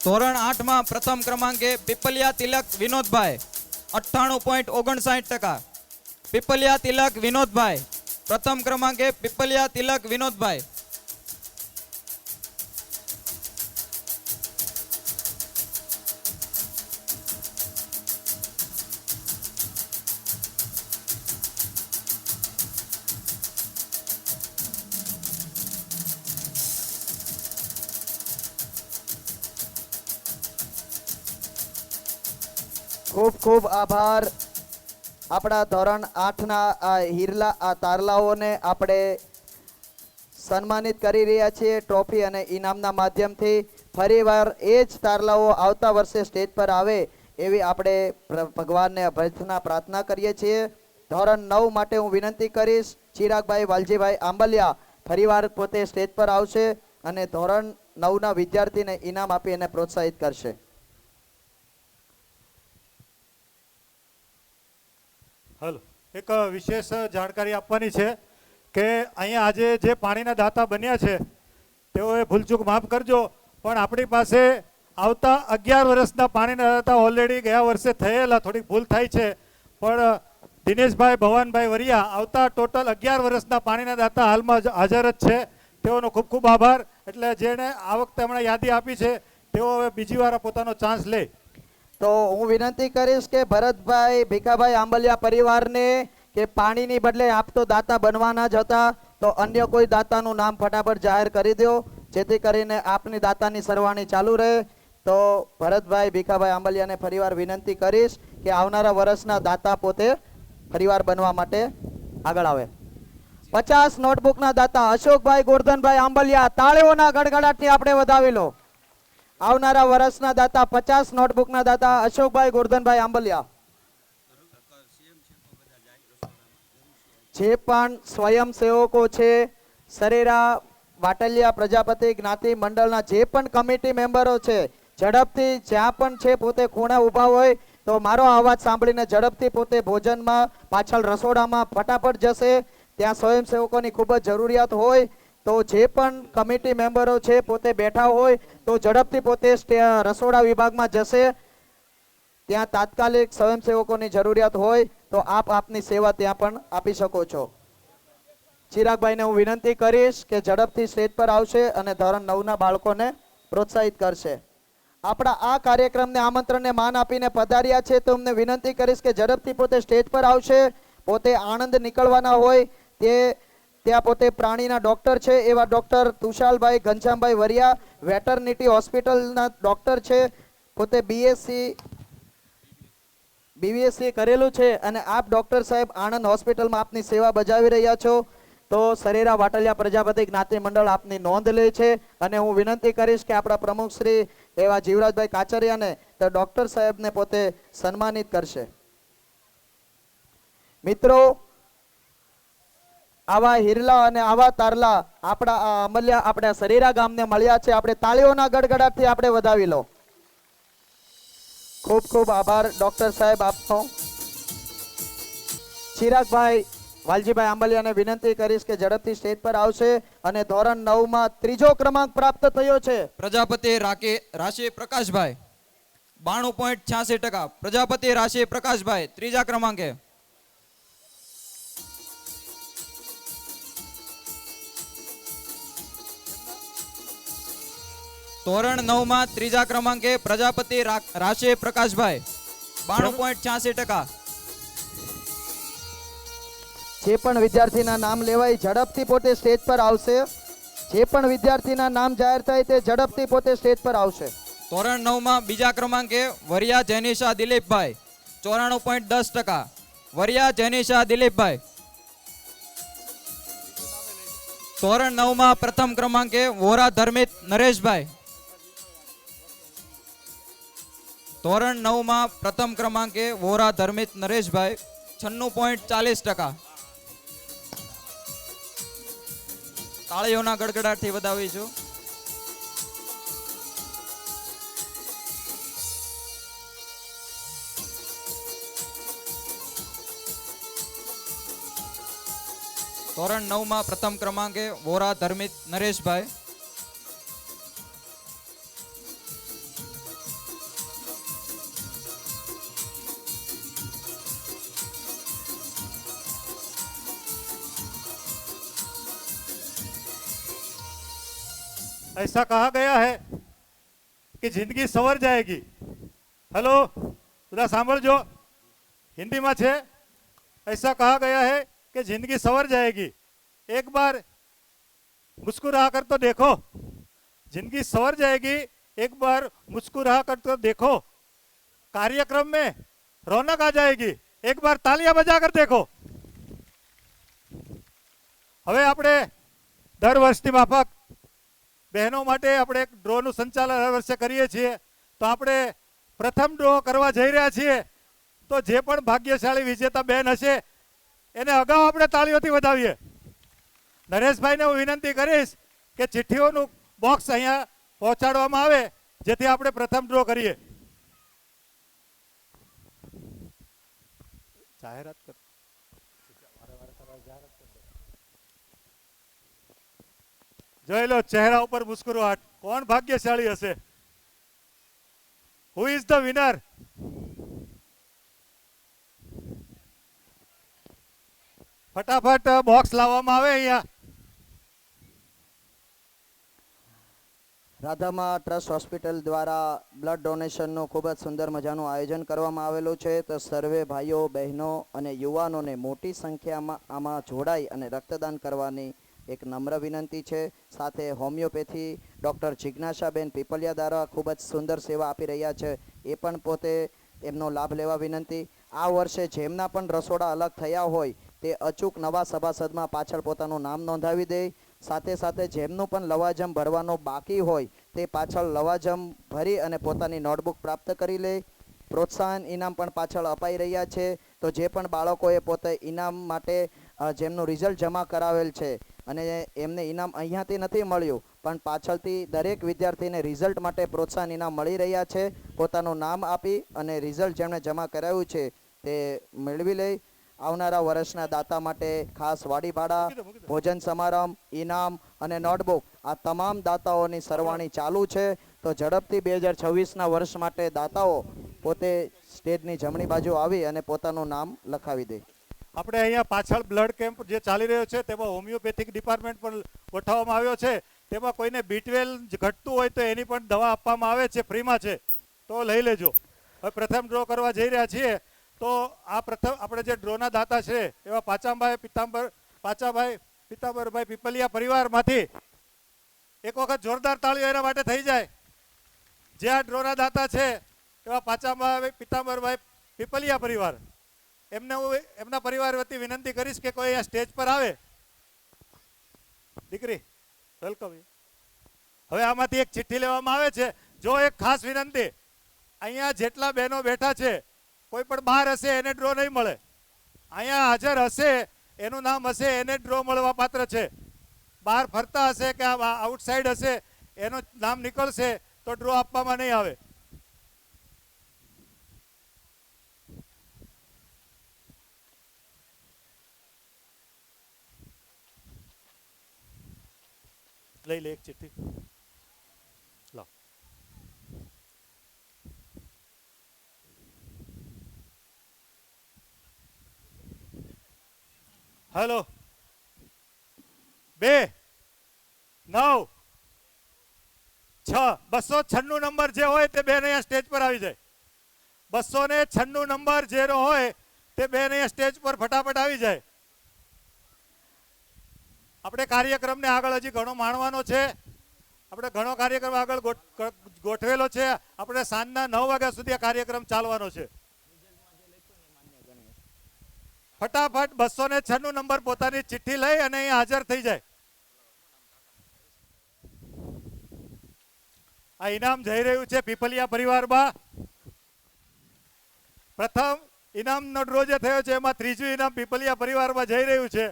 ધોરણ 8માં પ્રથમ ક્રમાંકે પીપલિયા તિલક વિનોદભાઈ 98.59%. પીપલિયા તિલક વિનોદભાઈ. પ્રથમ ક્રમાંકે પીપલિયા તિલક વિનોદભાઈ. ખૂબ ખૂબ આભાર આપણા ધોરણ 8ના આ હિરલા આ તારલાઓને આપણે સન્માનિત કરી રહ્યા છીએ ટ્રોફી અને ઇનામના માધ્યમથી. ફરીવાર એ જ તારલાઓ આવતા વર્ષે સ્ટેજ પર આવે એવી આપણે ભગવાનને અભ્યર્થના પ્રાર્થના કરીએ છીએ. ધોરણ 9 માટે હું વિનંતી કરીશ ચિરાગભાઈ વાલજીભાઈ આંબલિયા ફરીવાર પોતે સ્ટેજ પર આવશે અને ધોરણ 9ના વિદ્યાર્થીને ઇનામ આપી એને પ્રોત્સાહિત કરશે. હલો, એક વિશેષ જાણકારી આપવાની છે કે અહીંયા આજે જે પાણીના દાતા બન્યા છે તેઓએ ભૂલચૂક માફ કરજો, પણ આપણી પાસે આવતા 11 વર્ષના પાણીના દાતા ઓલરેડી ગયા વર્ષે થયેલા, થોડીક ભૂલ થાય છે, પણ દિનેશભાઈ ભવાનભાઈ વરિયા આવતા ટોટલ 11 વર્ષના પાણીના દાતા હાલમાં હાજર જ છે. તેઓનો ખૂબ ખૂબ આભાર. એટલે જેણે આ વખતે હમણાં યાદી આપી છે તેઓ હવે બીજી વાર પોતાનો ચાન્સ લે. તો હું વિનંતી કરીશ કે ભરતભાઈ ભીખાભાઈ આંબલિયા પરિવારને કે પાણીની બદલે આપ તો દાતા બનવાના જ હતા, તો અન્ય કોઈ દાતાનું નામ ફટાફટ જાહેર કરી દો જેથી કરીને આપની દાતાની સરવાણી ચાલુ રહે. તો ભરતભાઈ ભીખાભાઈ આંબલિયાને ફરીવાર વિનંતી કરીશ કે આવનારા વર્ષના દાતા પોતે ફરીવાર બનવા માટે આગળ આવે. 50 નોટબુકના દાતા અશોકભાઈ ગોરધનભાઈ આંબલિયા, તાળીઓના ગડગડાટથી આપણે વધાવી લો. આવનારા વર્ષના દાતા 50 નોટબુકના દાતા અશોકભાઈ ગોરધનભાઈ આંબલિયા. જે પણ સ્વયંસેવકો છે, સરેરા વાટલિયા પ્રજાપતિ જ્ઞાતિ મંડળના જે પણ કમિટી મેમ્બરો છે, ઝડપથી જ્યાં પણ છે પોતે ખૂણે ઊભા હોય તો મારો અવાજ સાંભળીને ઝડપથી પોતે ભોજનમાં પાછળ રસોડામાં ફટાફટ જશે. ત્યાં સ્વયંસેવકોની ખૂબ જ જરૂરિયાત હોય તો જે પણ કમિટી મેમ્બરો છે પોતે બેઠા હોય તો ઝડપથી પોતે રસોડા વિભાગમાં જશે. ત્યાં તાત્કાલિક સ્વયંસેવકોની જરૂરિયાત હોય તો આપ આપની સેવા ત્યાં પણ આપી શકો છો. ચિરાગભાઈને હું વિનંતી કરીશ કે ઝડપથી સ્ટેજ પર આવશે અને ધોરણ 9ના બાળકોને પ્રોત્સાહિત કરશે. આપણા આ કાર્યક્રમને આમંત્રણને માન આપીને પધાર્યા છે તો અમને વિનંતી કરીશ કે ઝડપથી પોતે સ્ટેજ પર આવશે. પોતે આણંદ નીકળવાના હોય તે ત્યાં પોતે પ્રાણીના ડોક્ટર છે એવા ડોક્ટર તુષાલભાઈ ઘનશ્યામભાઈ વરિયા વેટરનિટી હોસ્પિટલના ડોક્ટર છે. પોતે બીવીએસસી કરેલું છે અને આપ ડોક્ટર સાહેબ આણંદ હોસ્પિટલમાં આપની સેવા બજાવી રહ્યા છો તો સરેરા વાટલિયા પ્રજાપતિ જ્ઞાતિ મંડળ આપની નોંધ લે છે. અને હું વિનંતી કરીશ કે આપણા પ્રમુખ શ્રી એવા જીવરાજભાઈ કાચરિયાને તો ડોક્ટર સાહેબને પોતે સન્માનિત કરશે. મિત્રો, આવા હિરલા અને આવા તારલા આપણા અમલ્યા આપણા સરેરા ગામને મળ્યા છે. આપણે તાળીઓના ગડગડાટથી આપણે વધાવી લો. ખૂબ ખૂબ આભાર ડોક્ટર સાહેબ આપનો. ચિરાગભાઈ વાલજીભાઈ આંબલિયાને વિનંતી કરીશ કે ઝડપથી સ્ટેજ પર આવશે અને ધોરણ 9માં 3જો ક્રમાંક પ્રાપ્ત થયો છે પ્રજાપતિ રાશિ પ્રકાશભાઈ 92.86%. પ્રજાપતિ રાશિ પ્રકાશભાઈ 3જા ક્રમાંકે. ધોરણ 9માં 3જા ક્રમાંકે પ્રજાપતિ રાશિ પ્રકાશભાઈ 92.86%. જે પણ વિદ્યાર્થીના નામ લેવાય ઝડપથી પોતે સ્ટેજ પર આવશે. જે પણ વિદ્યાર્થીના નામ જાહેર થાય તે ઝડપથી પોતે સ્ટેજ પર આવશે. ધોરણ 9માં 2જા ક્રમાંકે વરિયા જેનિશા દિલીપભાઈ 94.10%. વરિયા જેનિશા દિલીપભાઈ. ધોરણ 9માં પ્રથમ ક્રમાંકે વોરા ધર્મિત નરેશભાઈ. ધોરણ 9માં પ્રથમ ક્રમાંકે વોરા ધર્મિત નરેશભાઈ 96.40%. તાળીઓના ગડગડાટથી વધાવીશું. ધોરણ 9માં પ્રથમ ક્રમાંકે વોરા ધર્મિત નરેશભાઈ. ऐसा कहा गया है कि जिंदगी संवर जाएगी. हेलो, બધા સાંભળજો, હિન્દીમાં છે. ऐसा कहा गया है कि जिंदगी संवर जाएगी. एक बार मुस्कुरा कर तो देखो. जिंदगी संवर जाएगी, एक बार मुस्कुरा कर तो देखो. कार्यक्रम में रौनक आ जाएगी. એક બાર તાલિયા બજા કર દેખો. હવે આપણે દર વર્ષની માફક બહેનો માટે આપણે એક ડ્રોનું સંચાલન હર વર્ષે કરીએ છીએ. તો આપણે પ્રથમ ડ્રો કરવા જઈ રહ્યા છીએ. તો જે પણ ભાગ્યશાળી વિજેતા બેન હશે એને અગાઉ આપણે તાળીઓથી વધાવીએ. નરેશભાઈને હું વિનંતી કરીશ કે ચિઠ્ઠીઓનું બોક્સ અહીંયા પહોંચાડવામાં આવે જેથી આપણે પ્રથમ ડ્રો કરીએ. જાહેરાત કર. જોઈ લો ચહેરા ઉપર મુસ્કુરાહટ. કોણ ભાગ્યશાળી હશે? Who is the winner? ફટાફટ બોક્સ લાવવામાં આવે અહીંયા. રાધામા ટ્રસ્ટ હોસ્પિટલ દ્વારા બ્લડ ડોનેશનનું ખૂબ જ સુંદર મજાનું આયોજન કરવામાં આવેલું છે. તો સર્વે ભાઈઓ બહેનો અને યુવાનોને મોટી સંખ્યામાં આમાં જોડાઈ અને રક્તદાન કરવાની એક નમ્ર વિનંતી છે. સાથે હોમિયોપેથી ડૉક્ટર જિજ્ઞાસાબેન પીપલિયા દ્વારા ખૂબ જ સુંદર સેવા આપી રહ્યા છે. એ પણ પોતે એમનો લાભ લેવા વિનંતી. આ વર્ષે જેમના પણ રસોડા અલગ થયા હોય તે અચૂક નવા સભાસદમાં પાછળ પોતાનું નામ નોંધાવી દે. સાથે સાથે જેમનું પણ લવાજમ ભરવાનો બાકી હોય તે પાછળ લવાજમ ભરી અને પોતાની નોટબુક પ્રાપ્ત કરી લે. પ્રોત્સાહન ઇનામ પણ પાછળ અપાઈ રહ્યા છે. તો જે પણ બાળકોએ પોતે ઇનામ માટે જેમનું રિઝલ્ટ જમા કરાવેલ છે અને એમને ઇનામ અહીંયાથી નથી મળ્યું પણ પાછળથી દરેક વિદ્યાર્થીને રિઝલ્ટ માટે પ્રોત્સાહન ઇનામ મળી રહ્યા છે. પોતાનું નામ આપી અને રિઝલ્ટ જેમણે જમા કરાવ્યું છે તે મેળવી લે. આવનારા વર્ષના દાતા માટે ખાસ વાડી ભાડા, ભોજન સમારંભ, ઇનામ અને નોટબુક આ તમામ દાતાઓની સરવાણી ચાલુ છે. તો ઝડપથી 2026ના વર્ષ માટે દાતાઓ પોતે સ્ટેજની જમણી બાજુ આવી અને પોતાનું નામ લખાવી દે. આપણે અહીંયા પાછળ બ્લડ કેમ્પ જે ચાલી રહ્યો છે તેમાં હોમિયોપેથિક ડિપાર્ટમેન્ટ પણ ગોઠવવામાં આવ્યો છે. તેમાં કોઈને B12 ઘટતું હોય તો એની પણ દવા આપવામાં આવે છે, ફ્રીમાં છે, તો લઈ લેજો. હવે પ્રથમ ડ્રો કરવા જઈ રહ્યા છીએ. તો આ પ્રથમ આપણે જે ડ્રોના દાતા છે એવા પાચાભાઈ પિતાંબરભાઈ પીપલિયા પરિવારમાંથી એક વખત જોરદાર તાળીઓ એના માટે થઈ જાય. જે આ ડ્રોના દાતા છે એવા પાચાભાઈ પિતાંબરભાઈ પીપલિયા પરિવાર, એમને હું એમના પરિવાર વતી વિનંતી કરીશ કે કોઈ આ સ્ટેજ પર આવે. દીકરી વેલકમ. હવે આમાંથી એક ચિઠ્ઠી લેવામાં આવે છે. જો એક ખાસ વિનંતી, અહીંયા જેટલા બહેનો બેઠા છે કોઈ પણ બહાર હશે એને ડ્રો નહીં મળે. અહીંયા હાજર હશે એનું નામ હશે એને ડ્રો મળવા પાત્ર છે. બહાર ફરતા હશે કે આઉટસાઇડ હશે એનું નામ નીકળશે તો ડ્રો આપવામાં નહીં આવે. લઈ લે એક ચિઠ્ઠી. લો. હેલો. 2 9 6 296 નંબર જે હોય તે બેન અહીંયા સ્ટેજ પર આવી જાય. 296 નંબર જેનો હોય તે બેન અહીંયા સ્ટેજ પર ફટાફટ આવી જાય. આપણે કાર્યક્રમને આગળ હજી ઘણો માણવાનો છે. આપણે ઘણો કાર્યક્રમ આગળ ગોઠવેલો છે. આપણે સાંજના 9 વાગ્યા સુધી આ કાર્યક્રમ ચાલવાનો છે. ફટાફટ 296 નંબર પોતાની ચિઠ્ઠી લઈ અને અહીં હાજર થઈ જાય. આ ઇનામ જઈ રહ્યું છે પીપલિયા પરિવારમાં. પ્રથમ ઇનામનો ડ્રો જે થયો છે એમાં ત્રીજું ઇનામ પીપલિયા પરિવારમાં જઈ રહ્યું છે.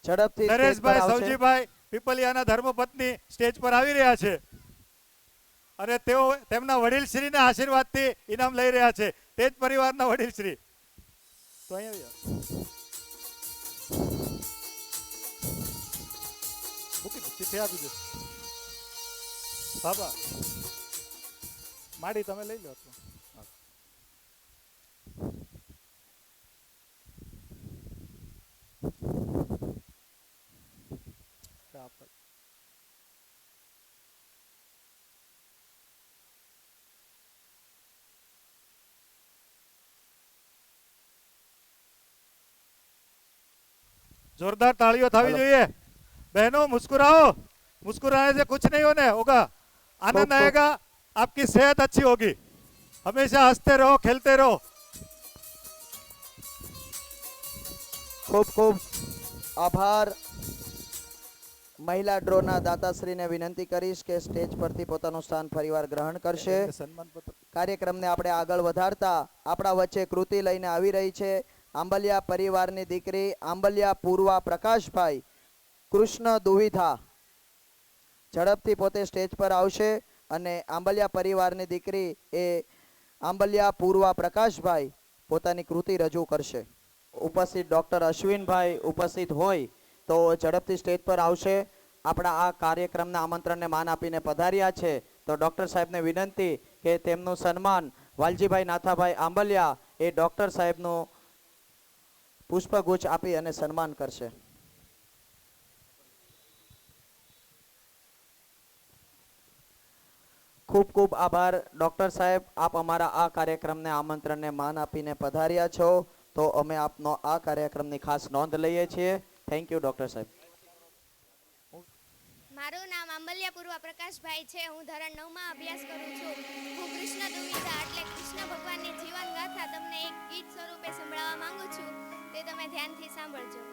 ઝડપથી નરેશભાઈ સૌજીભાઈ પીપલિયાના ધર્મપત્ની સ્ટેજ પર આવી રહ્યા છે અને તેઓ તેમના વડીલશ્રીના આશીર્વાદથી ઇનામ લઈ રહ્યા છે. તે જ પરિવારના વડીલશ્રી. તો અહીંયા ચિઠ્ઠી આપી દો. બાબા માડી તમે લઈ લો. जोरदार तालियों थावी જોઈએ. बहनों मुस्कुराओ. मुस्कुराने से कुछ नहीं होने होगा. आनंद आएगा. आपकी सेहत अच्छी होगी. हमेशा हंसते रहो, खेलते रहो. ખૂબ ખૂબ આભાર. મહિલા ડ્રોના દાતાશ્રીને વિનંતી કરીશ કે સ્ટેજ પરથી પોતાનું સ્થાન ફરીવાર ગ્રહણ કરશે. કાર્યક્રમને આપણે આગળ વધારતા આપણા વચ્ચે કૃતિ લઈને આવી રહી છે આંબલિયા પરિવારની દીકરી આંબલિયા પૂર્વા પ્રકાશભાઈ કૃષ્ણ દુવિધા. ઝડપથી પોતે સ્ટેજ પર આવશે અને આંબલિયા પરિવારની દીકરી એ આંબલિયા પૂર્વા પ્રકાશભાઈ પોતાની કૃતિ રજૂ કરશે. ઉપસ્થિત ડૉક્ટર અશ્વિનભાઈ ઉપસ્થિત હોય તો ઝડપથી સ્ટેજ પર આવશે. આપણા આ કાર્યક્રમના આમંત્રણને માન આપીને પધાર્યા છે તો ડૉક્ટર સાહેબને વિનંતી કે તેમનું સન્માન વાલજીભાઈ નાથાભાઈ આંબલિયા એ ડૉક્ટર સાહેબનું પુષ્પગુચ્છ આપી અને સન્માન કરશે. ખૂબ ખૂબ આભાર ડૉક્ટર સાહેબ, આપ અમારા આ કાર્યક્રમને આમંત્રણને માન આપીને પધાર્યા છો તો અમે આપનો આ કાર્યક્રમની ખાસ નોંધ લઈએ છીએ. થેન્ક યુ ડૉક્ટર સાહેબ. મારું નામ આંબલિયા પૂર્વા પ્રકાશભાઈ છે. હું ધોરણ 9માં અભ્યાસ કરું છું. હું કૃષ્ણ દુવિધા એટલે કૃષ્ણ ભગવાનની જીવન ગાથા તમને એક ગીત સ્વરૂપે સંભળાવવા માંગુ છું. તે તમે ધ્યાનથી સાંભળજો.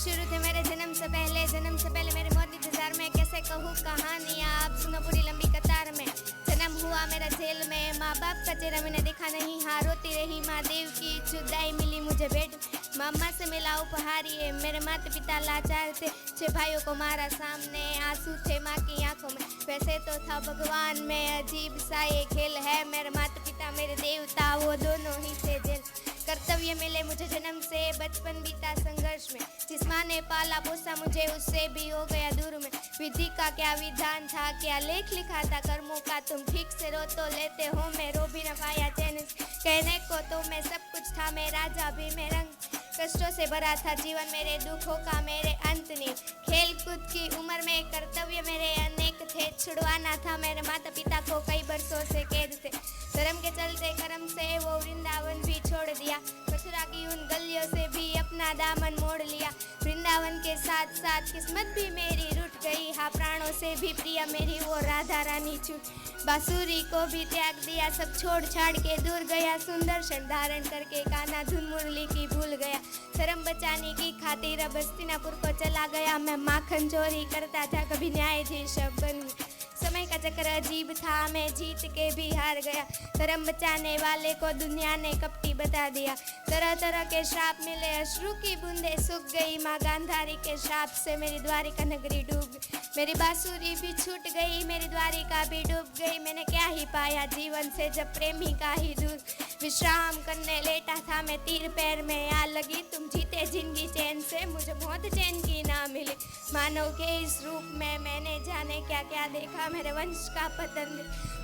शुरू थे मेरे जन्म से पहले मेरे मौत इंतजार में कैसे कहूँ कहानियाँ आप सुनो पूरी लंबी कतार में. जन्म हुआ मेरा जेल में, माँ बाप का चेहरा मैंने देखा नहीं. हाँ रोती रही माँ देव की जुदाई मिली मुझे भेंट. मामा से मिला उपहार ये, मेरे माता पिता लाचार थे. 6 भाइयों को मारा सामने, आंसू थे माँ की आंखों में. वैसे तो था भगवान में अजीब सा ये खेल है. मेरे माता पिता मेरे देवता वो दोनों ही थे जेल. कर्तव्य मिले मुझे जन्म से, बचपन बीता संघर्ष में. जिस माँ ने पाला पोसा मुझे उससे भी हो गया दूर में. विधि का क्या विधान था, क्या लेख लिखा था कर्मों का. तुम ठीक से रो तो लेते हो, मैं रो भी न पाया चैन से. कहने को तो मैं सब कुछ था, मैं राजा भी मैं रंग. कष्टों से भरा था जीवन मेरे, दुखों का मेरे अंत नहीं. खेल कूद की उम्र में कर्तव्य मेरे अनेक थे. छुड़वाना था मेरे माता पिता को कई बरसों से कैद से. धर्म के चलते कर्म से वो वृंदावन भी छोड़ दिया. मथुरा की उन गलियों से भी अपना दामन मोड़ लिया. वृंदावन के साथ साथ किस्मत भी मेरी रूठ गई. हाँ प्राणों से भी प्रिय मेरी वो राधा रानी छूट. बांसुरी को भी त्याग दिया, सब छोड़ छाड़ के दूर गया. सुंदर शन धारण करके कान्हा धुन मुरली की भूल गया. धर्म बचाने की खातिर अब हस्तिनापुर को चला गया. मैं माखन चोरी करता था, कभी न्यायाधीश बन. समय का चक्कर अजीब था, मैं जीत के भी हार गया. धर्म बचाने वाले को दुनिया ने कपटी बता दिया. तरह तरह के श्राप मिले, अश्रु की बूंदे सूख गई. माँ गांधारी के श्राप से मेरी द्वारिका नगरी डूब गई. मेरी बांसुरी भी छूट गई, मेरी द्वारिका भी डूब गई. मैंने क्या ही पाया जीवन से जब प्रेमी का ही दूर. विश्राम करने लेटा था मैं, तीर पैर में आ लगी. तुम जीते जिंदगी चैन से, मुझे मौत चैन की ना मिली. मानव के इस रूप में मैंने जाने क्या क्या देखा. मेरे वंश का पतन,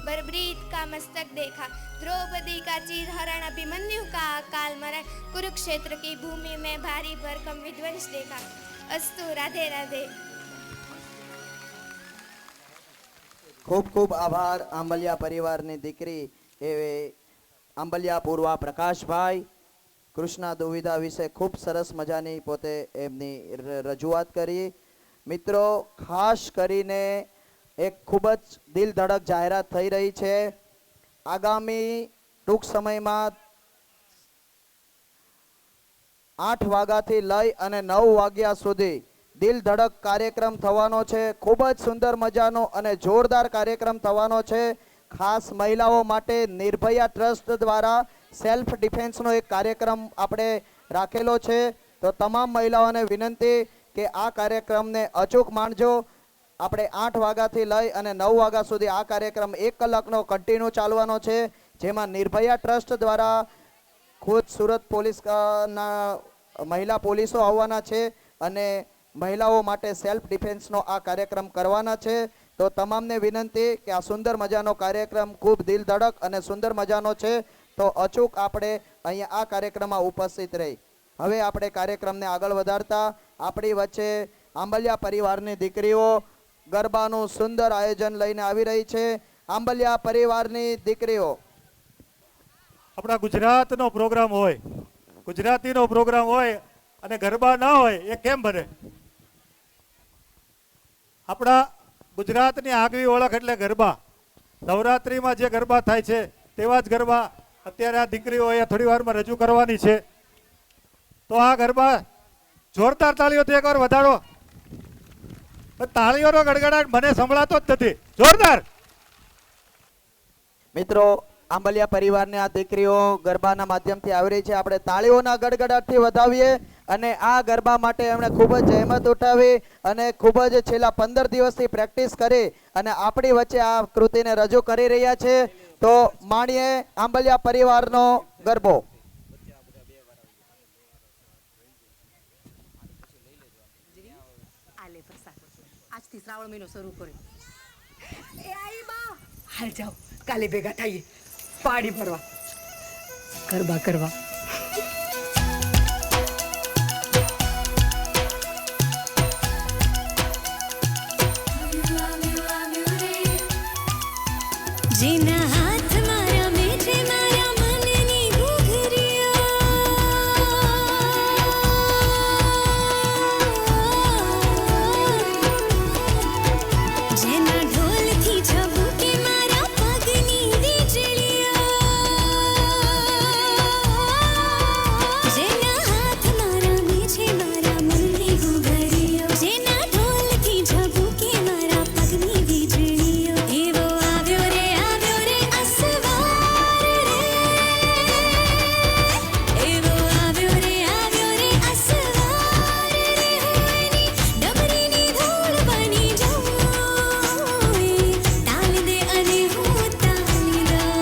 बर्बरीत का मस्तक देखा. द्रौपदी का चीरहरण, अभिमन्यु का अकाल मरण. कुरुक्षेत्र की भूमि में भारी भरकम विध्वंस देखा. अस्तु राधे राधे. ખૂબ ખૂબ આભાર આંબલિયા પરિવારની દીકરી એ આંબલિયા પૂર્વા પ્રકાશભાઈ. કૃષ્ણા દુવિધા વિશે ખૂબ સરસ મજાની પોતે એમની રજૂઆત કરી. મિત્રો ખાસ કરીને એક ખૂબ જ દિલ ધડક જાહેરાત થઈ રહી છે. આગામી ટૂંક સમયમાં 8 વાગ્યાથી લઈ અને 9 વાગ્યા સુધી દિલ ધડક કાર્યક્રમ થવાનો છે. ખૂબ જ સુંદર મજાનો અને જોરદાર કાર્યક્રમ થવાનો છે. ખાસ મહિલાઓ માટે નિર્ભયા ટ્રસ્ટ દ્વારા સેલ્ફ ડિફેન્સનો એક કાર્યક્રમ આપણે રાખેલો છે. તો તમામ મહિલાઓને વિનંતી કે આ કાર્યક્રમને અચૂક માણજો. આપણે 8 વાગ્યાથી લઈ અને 9 વાગ્યા સુધી આ કાર્યક્રમ 1 કલાકનો કન્ટિન્યુ ચાલવાનો છે. જેમાં નિર્ભયા ટ્રસ્ટ દ્વારા ખુદ સુરત પોલીસના મહિલા પોલીસો આવવાના છે અને મહિલાઓ માટે સેલ્ફ ડિફેન્સનો આ કાર્યક્રમ કરવાના છે. તો તમામને વિનંતી કે આ સુંદર મજાનો કાર્યક્રમ ખૂબ દિલ ધડક અને સુંદર મજાનો છે. તો અચૂક આપણે અહીંયા આ કાર્યક્રમમાં ઉપસ્થિત રહી. હવે આપણે કાર્યક્રમને આગળ વધારતા આપણી વચ્ચે આંબલિયા પરિવારની દીકરીઓ ગરબાનું સુંદર આયોજન લઈને આવી રહી છે. આંબલિયા પરિવારની દીકરીઓ. આપણા ગુજરાતનો પ્રોગ્રામ હોય, ગુજરાતીનો પ્રોગ્રામ હોય અને ગરબા ના હોય એ કેમ બને? આપણા ગુજરાતની આગવી ઓળખ એટલે ગરબા. નવરાત્રિમાં જે ગરબા થાય છે તેવા જ ગરબા અત્યારે આ દીકરીઓ અહીંયા થોડી વારમાં રજૂ કરવાની છે. તો આ ગરબા જોરદાર તાળીઓથી એકવાર વધારો. તાળીઓનો ગડગડાટ મને સંભળાતો જ નથી. જોરદાર. મિત્રો, આંબલિયા પરિવારની આ દીકરીઓ ગરબાના માધ્યમથી આવી રહી છે. આપણે તાળીઓના ગડગડાટથી વધાવીએ. અને આ ગરબા માટે એમણે ખૂબ જ જહેમત ઉઠાવી અને ખૂબ જ છેલ્લા 15 દિવસથી પ્રેક્ટિસ કરી અને આપણી વચ્ચે આ કૃતિને રજૂ કરી રહ્યા છે. તો માણીએ આંબલિયા પરિવારનો ગરબો. આજથી શ્રાવણ મહિનો શરૂ કર્યો. એ આઈ બા, હાલ જાઓ કાલે ભેગા થઈએ પાડી ભરવા ગરબા કરવા. જેના હાથ મારા મેઠે મારા મનની ઘૂઘરીઓ, જેના ઢોલથી ઝબૂકે મારા પગની વીજળીઓ, જેના હાથ મારા મેઠે મારા મનની ઘૂઘરીઓ, જેના ઢોલથી ઝબૂકે મારા પગની વીજળીઓ, એવો આવ્યો રે અસવાર રે, એવો આવ્યો રે અસવાર રે, ડમરીની ધૂળ બની જાઉં, તાલ દે અને હું તાલી દઉં.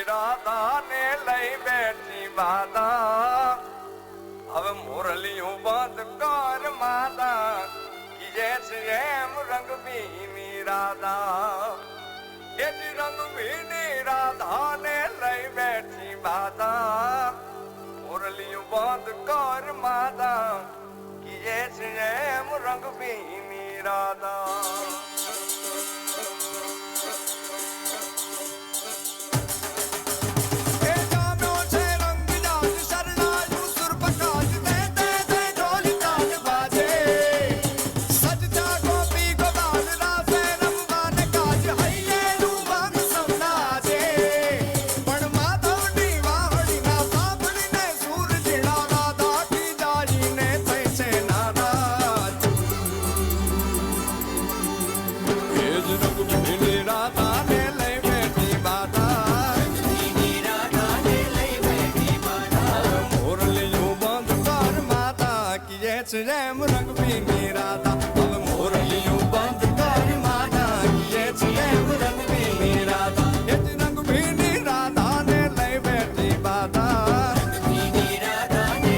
રાધાને લઈ બેઠી માતા, હવે મોરલીયું બંધ કર માતા, કીજે છે એમ રંગભીની રાધા, એથી રંગભીની રાધાને લઈ બેઠી માતા, મોરલીયું બંધ કર માતા, કીજે છે એમ રંગભીની રાધા. જેમ રંગભીની રાધા, હવે મોરલીયું બંધ કર માતા, કીએ છે એમ રંગભીની રાધા, એ જ રંગભીની રાધાને લઈ બેઠી બાધા, રંગભીની રાધાને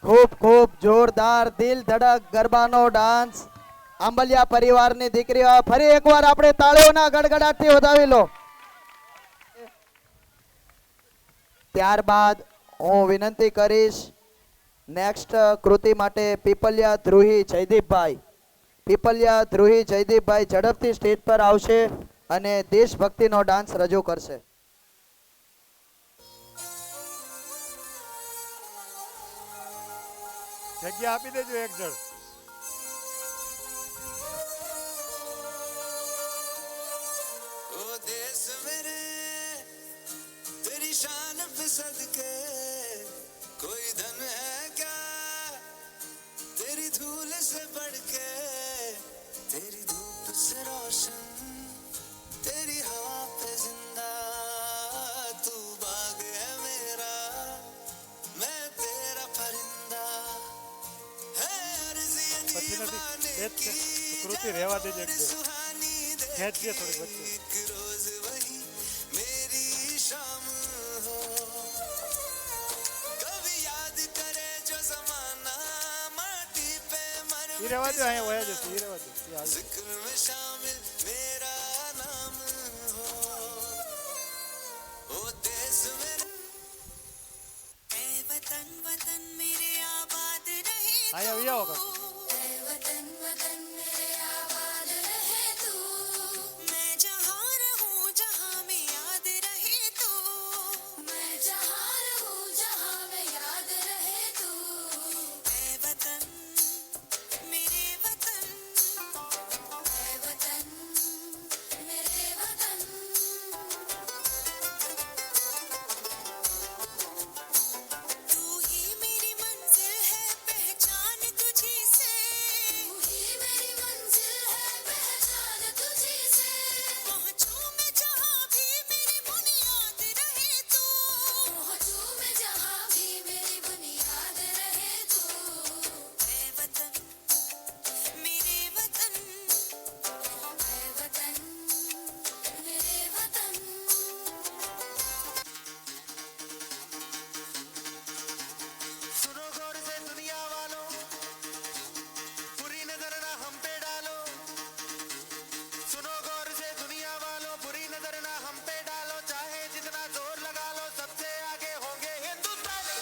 ખૂબ ખૂબ જોરદાર દિલ ધડક ગરબાનો ડાન્સ આંબલિયા પરિવારની દીકરીઓ ફરી એકવાર આપણે તાળીઓના ગડગડાટથી વધાવી લો. ત્યારબાદ હું વિનંતી કરીશ નેક્સ્ટ કૃતિ માટે પીપલિયા ધ્રુહી જયદીપભાઈ ઝડપથી સ્ટેજ પર આવશે અને દેશભક્તિનો ડાન્સ રજૂ કરશે. જગ્યા આપી દેજો એક જણ. ओ देश मेरे तेरी शान पे सदके कोई धन है क्या तेरी धूल से बढ़ के तेरी धूप से रोशन तेरी हवा पे जिंदा तू बाग है मेरा मैं तेरा परिंदा है अर्ज़ी પછી નથી दीवाने એ જ છે. की કૃતિ રહેવા દેજો એક બે. सुहानी ખેંચજે થોડી વચ્ચે. एक रोज वही मेरी शाम हो कभी याद करे जो जमाना माटी पे मर ઈ રહેવા દો અહીંયા વયા જશે ઈ રહેવા દો ઈ હાલ. जिक्र में शामिल मेरा नाम हो ओ देश मेरा ऐ वतन वतन मेरे आबाद रहे અહીંયા આવી આવો કાકા. ऐ वतन वतन मेरे आबाद रहे तू मैं जहाँ रहूँ जहाँ में याद रहे तू मैं जहाँ रहूँ जहाँ में याद रहे तू ऐ वतन मेरे वतन ऐ वतन मेरे वतन तू ही मेरी मंजिल है पहचान तुझी से तू ही मेरी मंजिल है पहचान तुझी से पहुँचूं मैं जहाँ भी मेरी बुनियाद रहे तू पहुँचूं मैं जहाँ भी मेरी बुनियाद रहे तू ऐ वतन मेरे वतन ऐ वतन मेरे वतन सुनो गौर से दुनिया वालों बुरी नजर ना हम पे डालो सुनो गौर से दुनिया वालों बुरी नजर ना हम पे डालो चाहे जितना जोर लगा लो सबसे आगे होंगे हिंदुस्तानी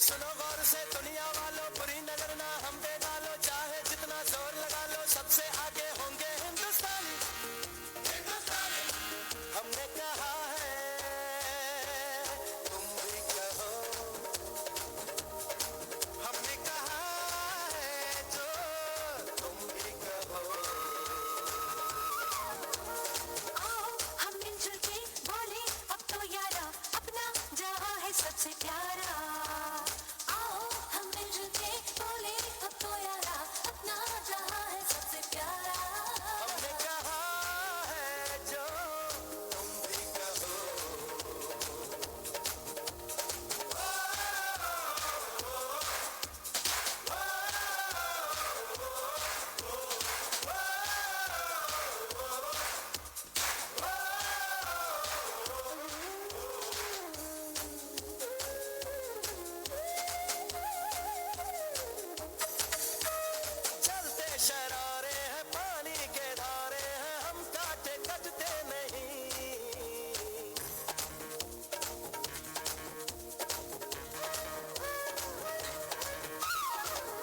सुनो गौर से दुनिया वालों बुरी नजर ना हम पे डालो चाहे जितना जोर लगा लो सबसे आगे होंगे हिंदुस्तानी हमने कहा है तुम भी कहो हमने कहा है जो तुम भी कहो आओ हम मिलजुल के बोले अब तो यारा अपना जहाँ है सबसे प्यारा आओ हम मिलजुल के बोले अब तो यारा अपना जहाँ है सबसे प्यारा हमने कहा है जो तुम भी कहो चलते शरारे हैं पानी के धारे हैं हम काटे कटते नहीं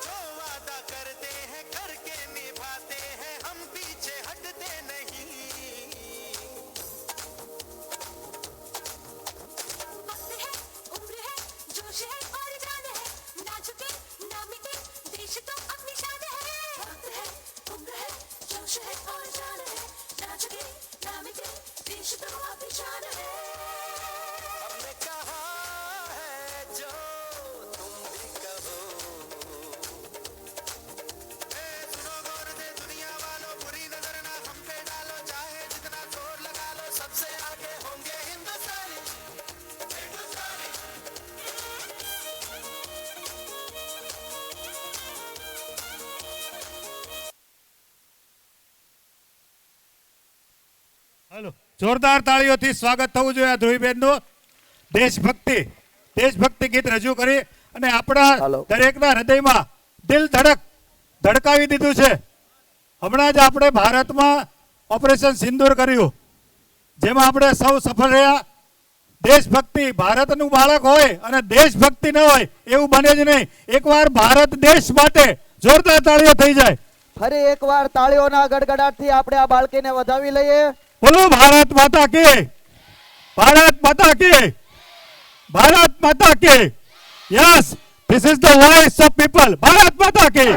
जो वादा करते हैं करके निभाते हैं हम पीछे हटते नहीं वक्त है उम्र है जोश है और जान है ना झुके ना मिटे देश तो अपनी शान है वक्त है उम्र है जोश है और जान है ना झुके ना मिटे देश तो अपनी शान है हमने कहा है जो तुम भी कहो ए सुनो गौर से दुनिया वालों बुरी नजर ना हम पे डालो चाहे जितना जोर लगा लो सबसे आगे होंगे हिंदुस्तानी હાલો જોરદાર તાળીઓથી સ્વાગત થવું જોઈએ આ ધ્રુવીબેનનું. દેશભક્તિ દેશભક્તિ ગીત રજૂ કરી અને આપણા હાલો. દરેકના હૃદયમાં દિલ ધડકાવી દીધું છે. હમણાં જ આપણે ભારતમાં ઓપરેશન સિંદૂર કર્યું, જેમાં આપણે સૌ સફળ રહ્યા. દેશભક્તિ, ભારતનું બાળક હોય અને દેશભક્તિ ન હોય એવું બને જ નહીં. એકવાર ભારત દેશ માટે જોરદાર તાળીઓ થઈ જાય. ફરી એકવાર તાળીઓના ગડગડાટથી આપણે આ બાળકીને વધાવી લઈએ. બોલો ભારત માતા કી, ભારત માતા કી, ભારત માતા કી. Yes, this is the voice of people. Bharat માતા કી.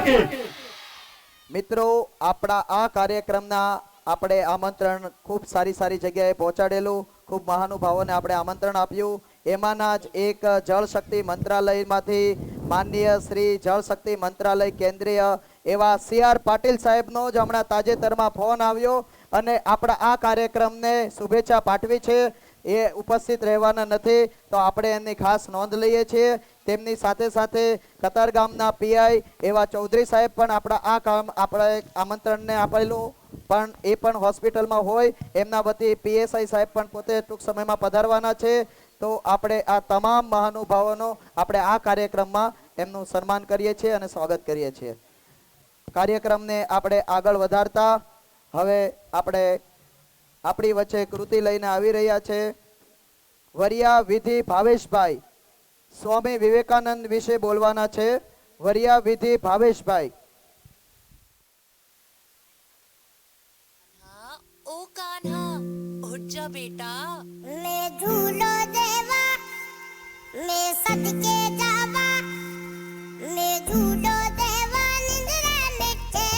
મિત્રો, આપણા આ કાર્યક્રમના આપણે આમંત્રણ ખૂબ સારી જગ્યાએ પહોંચાડેલું, ખૂબ મહાનુભાવોને આપણે આમંત્રણ આપ્યું. એમાંના જ એક જળ શક્તિ મંત્રાલયમાંથી માનનીય શ્રી જળ શક્તિ મંત્રાલય કેન્દ્રીય એવા CR પાટીલ સાહેબનો જ હમણાં તાજેતરમાં ફોન આવ્યો અને આપણા આ કાર્યક્રમને શુભેચ્છા પાઠવી છે. એ ઉપસ્થિત રહેવાના નથી, તો આપણે એમની ખાસ નોંધ લઈએ છીએ. તેમની સાથે સાથે કતારગામના PI એવા ચૌધરી સાહેબ પણ આપણા આ કામ આપણે આમંત્રણને આપેલું, પણ એ પણ હોસ્પિટલમાં હોય. એમના વતી PSI સાહેબ પણ પોતે ટૂંક સમયમાં પધારવાના છે. તો આપણે આ તમામ મહાનુભાવોનો આપણે આ કાર્યક્રમમાં એમનું સન્માન કરીએ છીએ અને સ્વાગત કરીએ છીએ. કાર્યક્રમને આપણે આગળ વધારતા હવે આપણે આપણી વચ્ચે કૃતિ લઈને આવી રહ્યા છે વરિયા વિધિ ભાવેશભાઈ. સ્વામી વિવેકાનંદ વિશે બોલવાના છે વરિયા વિધિ ભાવેશભાઈ. ओ कान्हा उठ जा बेटा मैं झूलो देवा मैं सदके जावा मैं झूलो देवा निंद्रा मिटे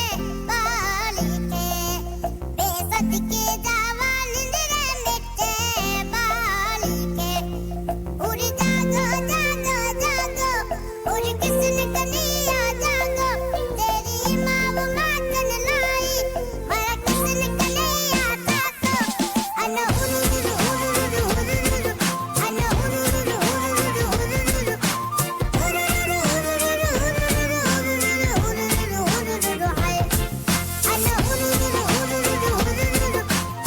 बाली के मैं सदके जावा निंद्रा मिटे बाली के उड़ जागो जागो जागो उड़ किसने कनिया जागो तेरी माँ वो मातन लाई मारा किसने कनिया जागो अन उरुरु उरुरु उरुरु अन उरुरु उरुरु उरुरु उरुरु उरुरु उरुरु हाय अन उरुरु उरुरु उरुरु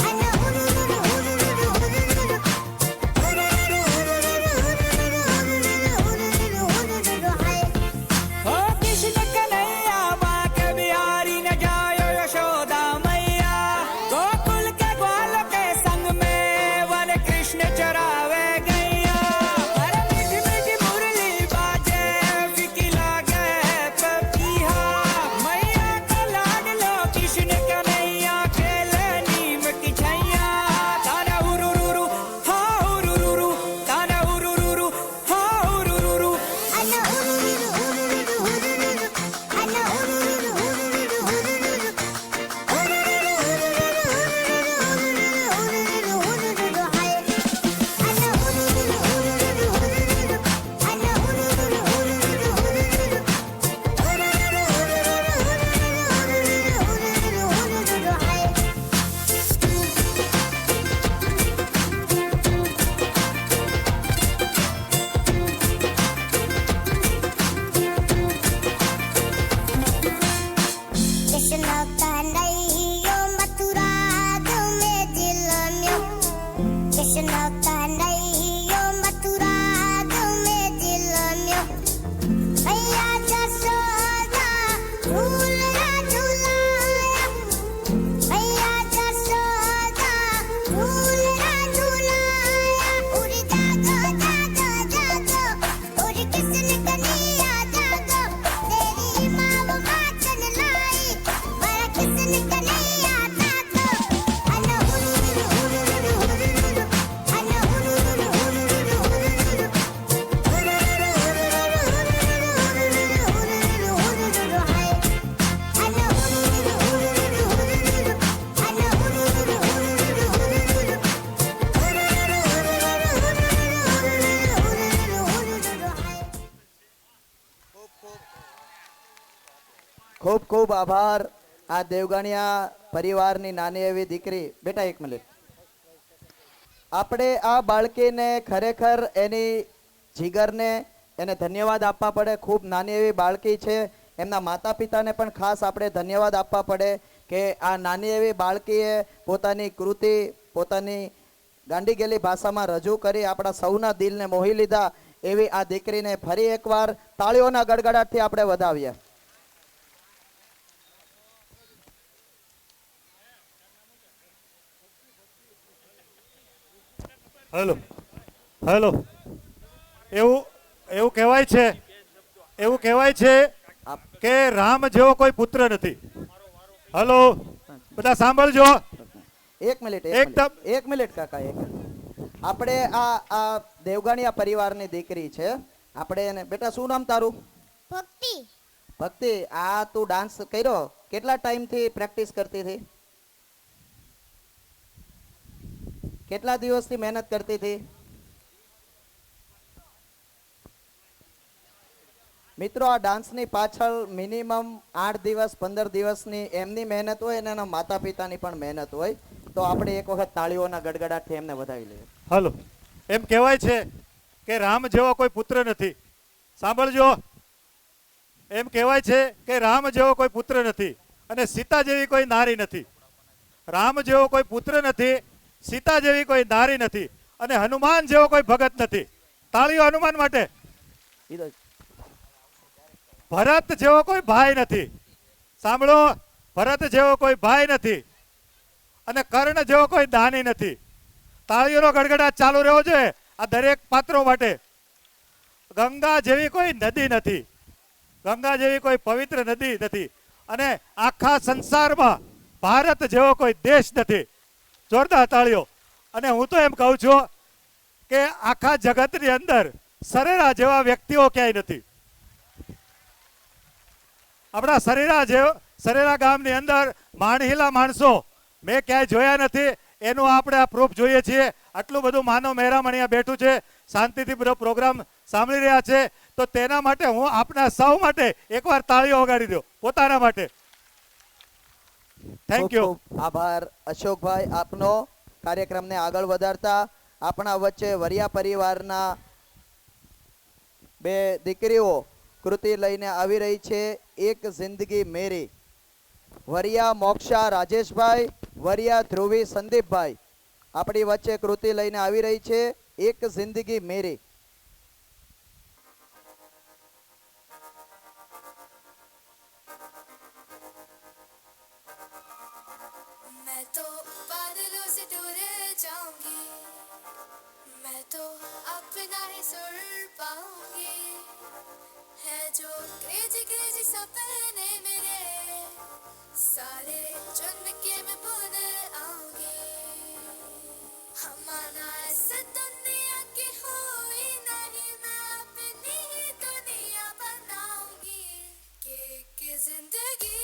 अन उरुरु उरुरु उरुरु उरुरु हाय ओ कृष्ण कन्हैया माँ के बिहारी न जायो यशोदा मैया गोकुल के ग्वाल के संग में वन कृष्ण चरावे गैया अरे मीठी मीठी मुरली बाजे फिकी लागे पपीहा मैया का लाड लो कृष्ण कन्हैया खेले नीम की छैया ताना उरुरुरु हा उरुरुरु ताना उरुरुरु हा उरुरुरु अन उरुरु उरुरु उरुरु अन उरुरु उरुरु उरुरु उरुरु हाय अन उरुरु उरुरु उरुरु अन उरुरु उरुरु उरुरु हाय कृष्ण कन्हैया मथुरा में दिल में कृष्ण कन्हैया मथुरा में दिल में भैया जसोदा झूला झूलाया भैया जसोदा झूला झूलाया उड़ जागो जागो जागो उड़ किसने कनिया जागो तेरी माँ वो मातन लाई मारा किसने कनिया जागो अन उरुरु उरुरु उरुरु अन उरुरु उरुरु उरुरु उरुरु हाय अन उरुरु उरुरु उरुरु अन उरुरु उरुरु उरुरु हाय ખૂબ ખૂબ આભાર. આ દેવગણિયા પરિવારની નાની એવી દીકરી. બેટા એક મિનિટ. આપણે આ બાળકીને ખરેખર એની જીગરને એને ધન્યવાદ આપવા પડે. ખૂબ નાની એવી બાળકી છે. એમના માતા પિતાને પણ ખાસ આપણે ધન્યવાદ આપવા પડે કે આ નાની એવી બાળકીએ પોતાની કૃતિ પોતાની ગાંડી ગયેલી ભાષામાં રજૂ કરી આપણા સૌના દિલને મોહી લીધા. એવી આ દીકરીને ફરી એકવાર તાળીઓના ગડગડાટથી આપણે વધાવીએ. હેલો હેલો એવું એવું કહેવાય છે કે રામ જેવો કોઈ પુત્ર નથી. હેલો બધા સાંભળજો. એક મિનિટ એકદમ. એક મિનિટ કાકા એક મિનિટ. આપણે આ દેવગાણીયા પરિવારની દીકરી છે. આપણે એને બેટા શું નામ તારું? ભક્તિ ભક્તિ, આ તું ડાન્સ કર્યો કેટલા ટાઈમથી પ્રેક્ટિસ કરતી હતી? કેટલા દિવસથી મહેનત કરતી હતી? મિત્રો આ ડાન્સની પાછળ મિનિમમ 8 દિવસ 15 દિવસની એમની મહેનત હોય અને એના માતા પિતાની પણ મહેનત હોય. તો આપણે એક વખત તાળીઓના ગડગડાટથી એમને વધાવી લઈએ. હાલો એમ કહેવાય છે કે રામ જેવો કોઈ પુત્ર નથી. સાંભળજો, એમ કહેવાય છે કે રામ જેવો કોઈ પુત્ર નથી અને સીતા જેવી કોઈ નારી નથી. રામ જેવો કોઈ પુત્ર નથી, સીતા જેવી કોઈ નારી નથી અને હનુમાન જેવો કોઈ ભગત નથી. તાળીઓ હનુમાન માટે. ભરત જેવો કોઈ ભાઈ નથી. સાંભળો, ભરત જેવો કોઈ ભાઈ નથી અને કર્ણ જેવો કોઈ દાની નથી. તાળીઓનો ગડગડાટ ચાલુ રહ્યો છે આ દરેક પાત્રો માટે. ગંગા જેવી કોઈ નદી નથી, ગંગા જેવી કોઈ પવિત્ર નદી નથી અને આખા સંસારમાં ભારત જેવો કોઈ દેશ નથી. જોરદાર તાળીઓ. અને હું તો એમ કહું છું કે આખા જગતની અંદર સરેરા જેવા વ્યક્તિઓ ક્યાંય નથી. આપણા સરેરા ગામની અંદર માણહિલા માણસો મેં ક્યાંય જોયા નથી. એનું આપણે આ પ્રૂફ જોઈએ છીએ. આટલું બધું માનવ મહેરામણ અહીંયા બેઠું છે, શાંતિથી બધો પ્રોગ્રામ સાંભળી રહ્યા છે. તો તેના માટે હું આપણા સૌ માટે એકવાર તાળીઓ વગાડી દો પોતાના માટે. Thank you. ખૂબ ખૂબ આભાર અશોકભાઈ આપનો. કાર્યક્રમને આગળ વધારતા આપણા વચ્ચે વરિયા પરિવારના બે દીકરીઓ કૃતિ લઈને આવી રહી છે. એક જિંદગી મેરી, વરિયા મોક્ષા રાજેશભાઈ, વરિયા ધ્રુવી સંદીપભાઈ આપણી વચ્ચે કૃતિ લઈને આવી રહી છે. એક જિંદગી મેરી. मैं तो बादलों से दूर जाऊंगी, मैं तो अपना ही सुर पाऊंगी. है जो क्रेजी क्रेजी सपने मेरे सारे चुन के मैं भूल आऊंगी. हमारा ऐसा दुनिया की हुई नहीं, मैं अपनी ही दुनिया बनाऊंगी. कि जिंदगी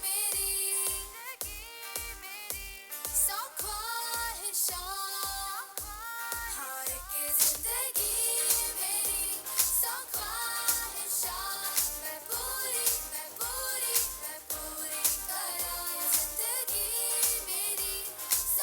मेरी सौ ख्वाहिशां, हाँ कि जिंदगी मेरी सौ ख्वाहिशां मैं पूरी करूँ. जिंदगी मेरी सौ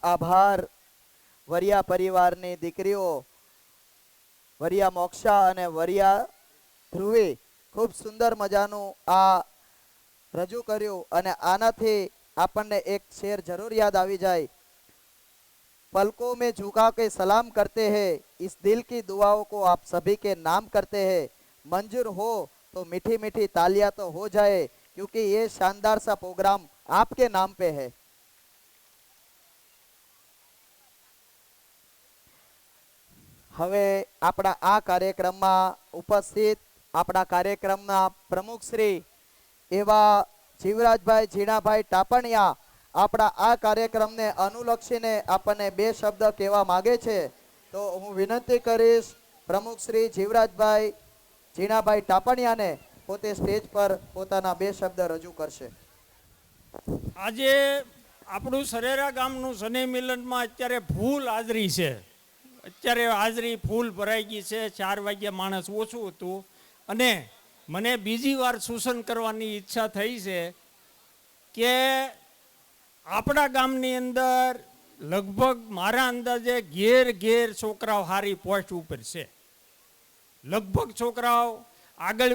આભાર વરિયા પરિવારની દીકરીઓ વરિયા મોક્ષા અને વરિયા ધ્રુવે ખૂબ સુંદર મજાનું આ રજૂ કર્યું અને આનાથી આપણને એક શેર જરૂર યાદ આવી જાય, पलकों में झुका के सलाम करते हैं, इस दिल की दुआओं को आप सभी के नाम करते हैं, मंजूर हो तो मीठी मीठी तालियां तो हो जाए क्योंकि ये शानदार सा प्रोग्राम आपके नाम पे है। હવે આપણા આ કાર્યક્રમમાં ઉપસ્થિત આપણા કાર્યક્રમના પ્રમુખ શ્રી એવા જીવરાજભાઈ ઝીણાભાઈ ટાપણિયા આપણા આ કાર્યક્રમને અનુલક્ષીને આપણને બે શબ્દ કહેવા માંગે છે, તો હું વિનંતી કરીશ પ્રમુખ શ્રી જીવરાજભાઈ ઝીણાભાઈ ટાપણિયાને પોતે સ્ટેજ પર પોતાના બે શબ્દ રજૂ કરશે. આજે આપણું સરેરા ગામનું શનિ મિલનમાં અત્યારે ફૂલ હાજરી છે. અત્યારે હાજરી ફૂલ ભરાઈ ગઈ છે. 4 વાગ્યા માણસ ઓછું હતું અને મને બીજી વાર સૂચન કરવાની ઈચ્છા થઈ છે કે આપણા ગામની અંદર લગભગ મારા અંદાજે ઘેર છોકરાઓ સારી પોસ્ટ ઉપર છે. લગભગ છોકરાઓ આગળ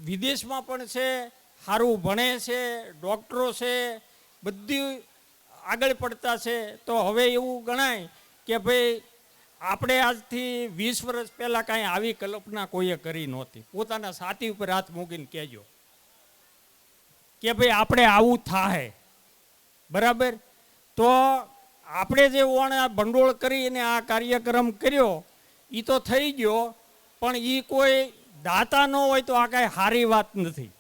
વિદેશમાં પણ છે, સારું ભણે છે, ડૉક્ટરો છે, બધી આગળ પડતા છે. તો હવે એવું ગણાય કે ભાઈ આપણે આજથી 20 વર્ષ પહેલાં કાંઈ આવી કલ્પના કોઈએ કરી નહોતી. પોતાના છાતી ઉપર હાથ મૂકીને કહેજો કે ભાઈ આપણે આવું થાય. બરાબર? તો આપણે જે આ ભંડોળ કરીને આ કાર્યક્રમ કર્યો એ તો થઈ ગયો, પણ એ કોઈ દાતા ન હોય તો આ કાંઈ સારી વાત નથી.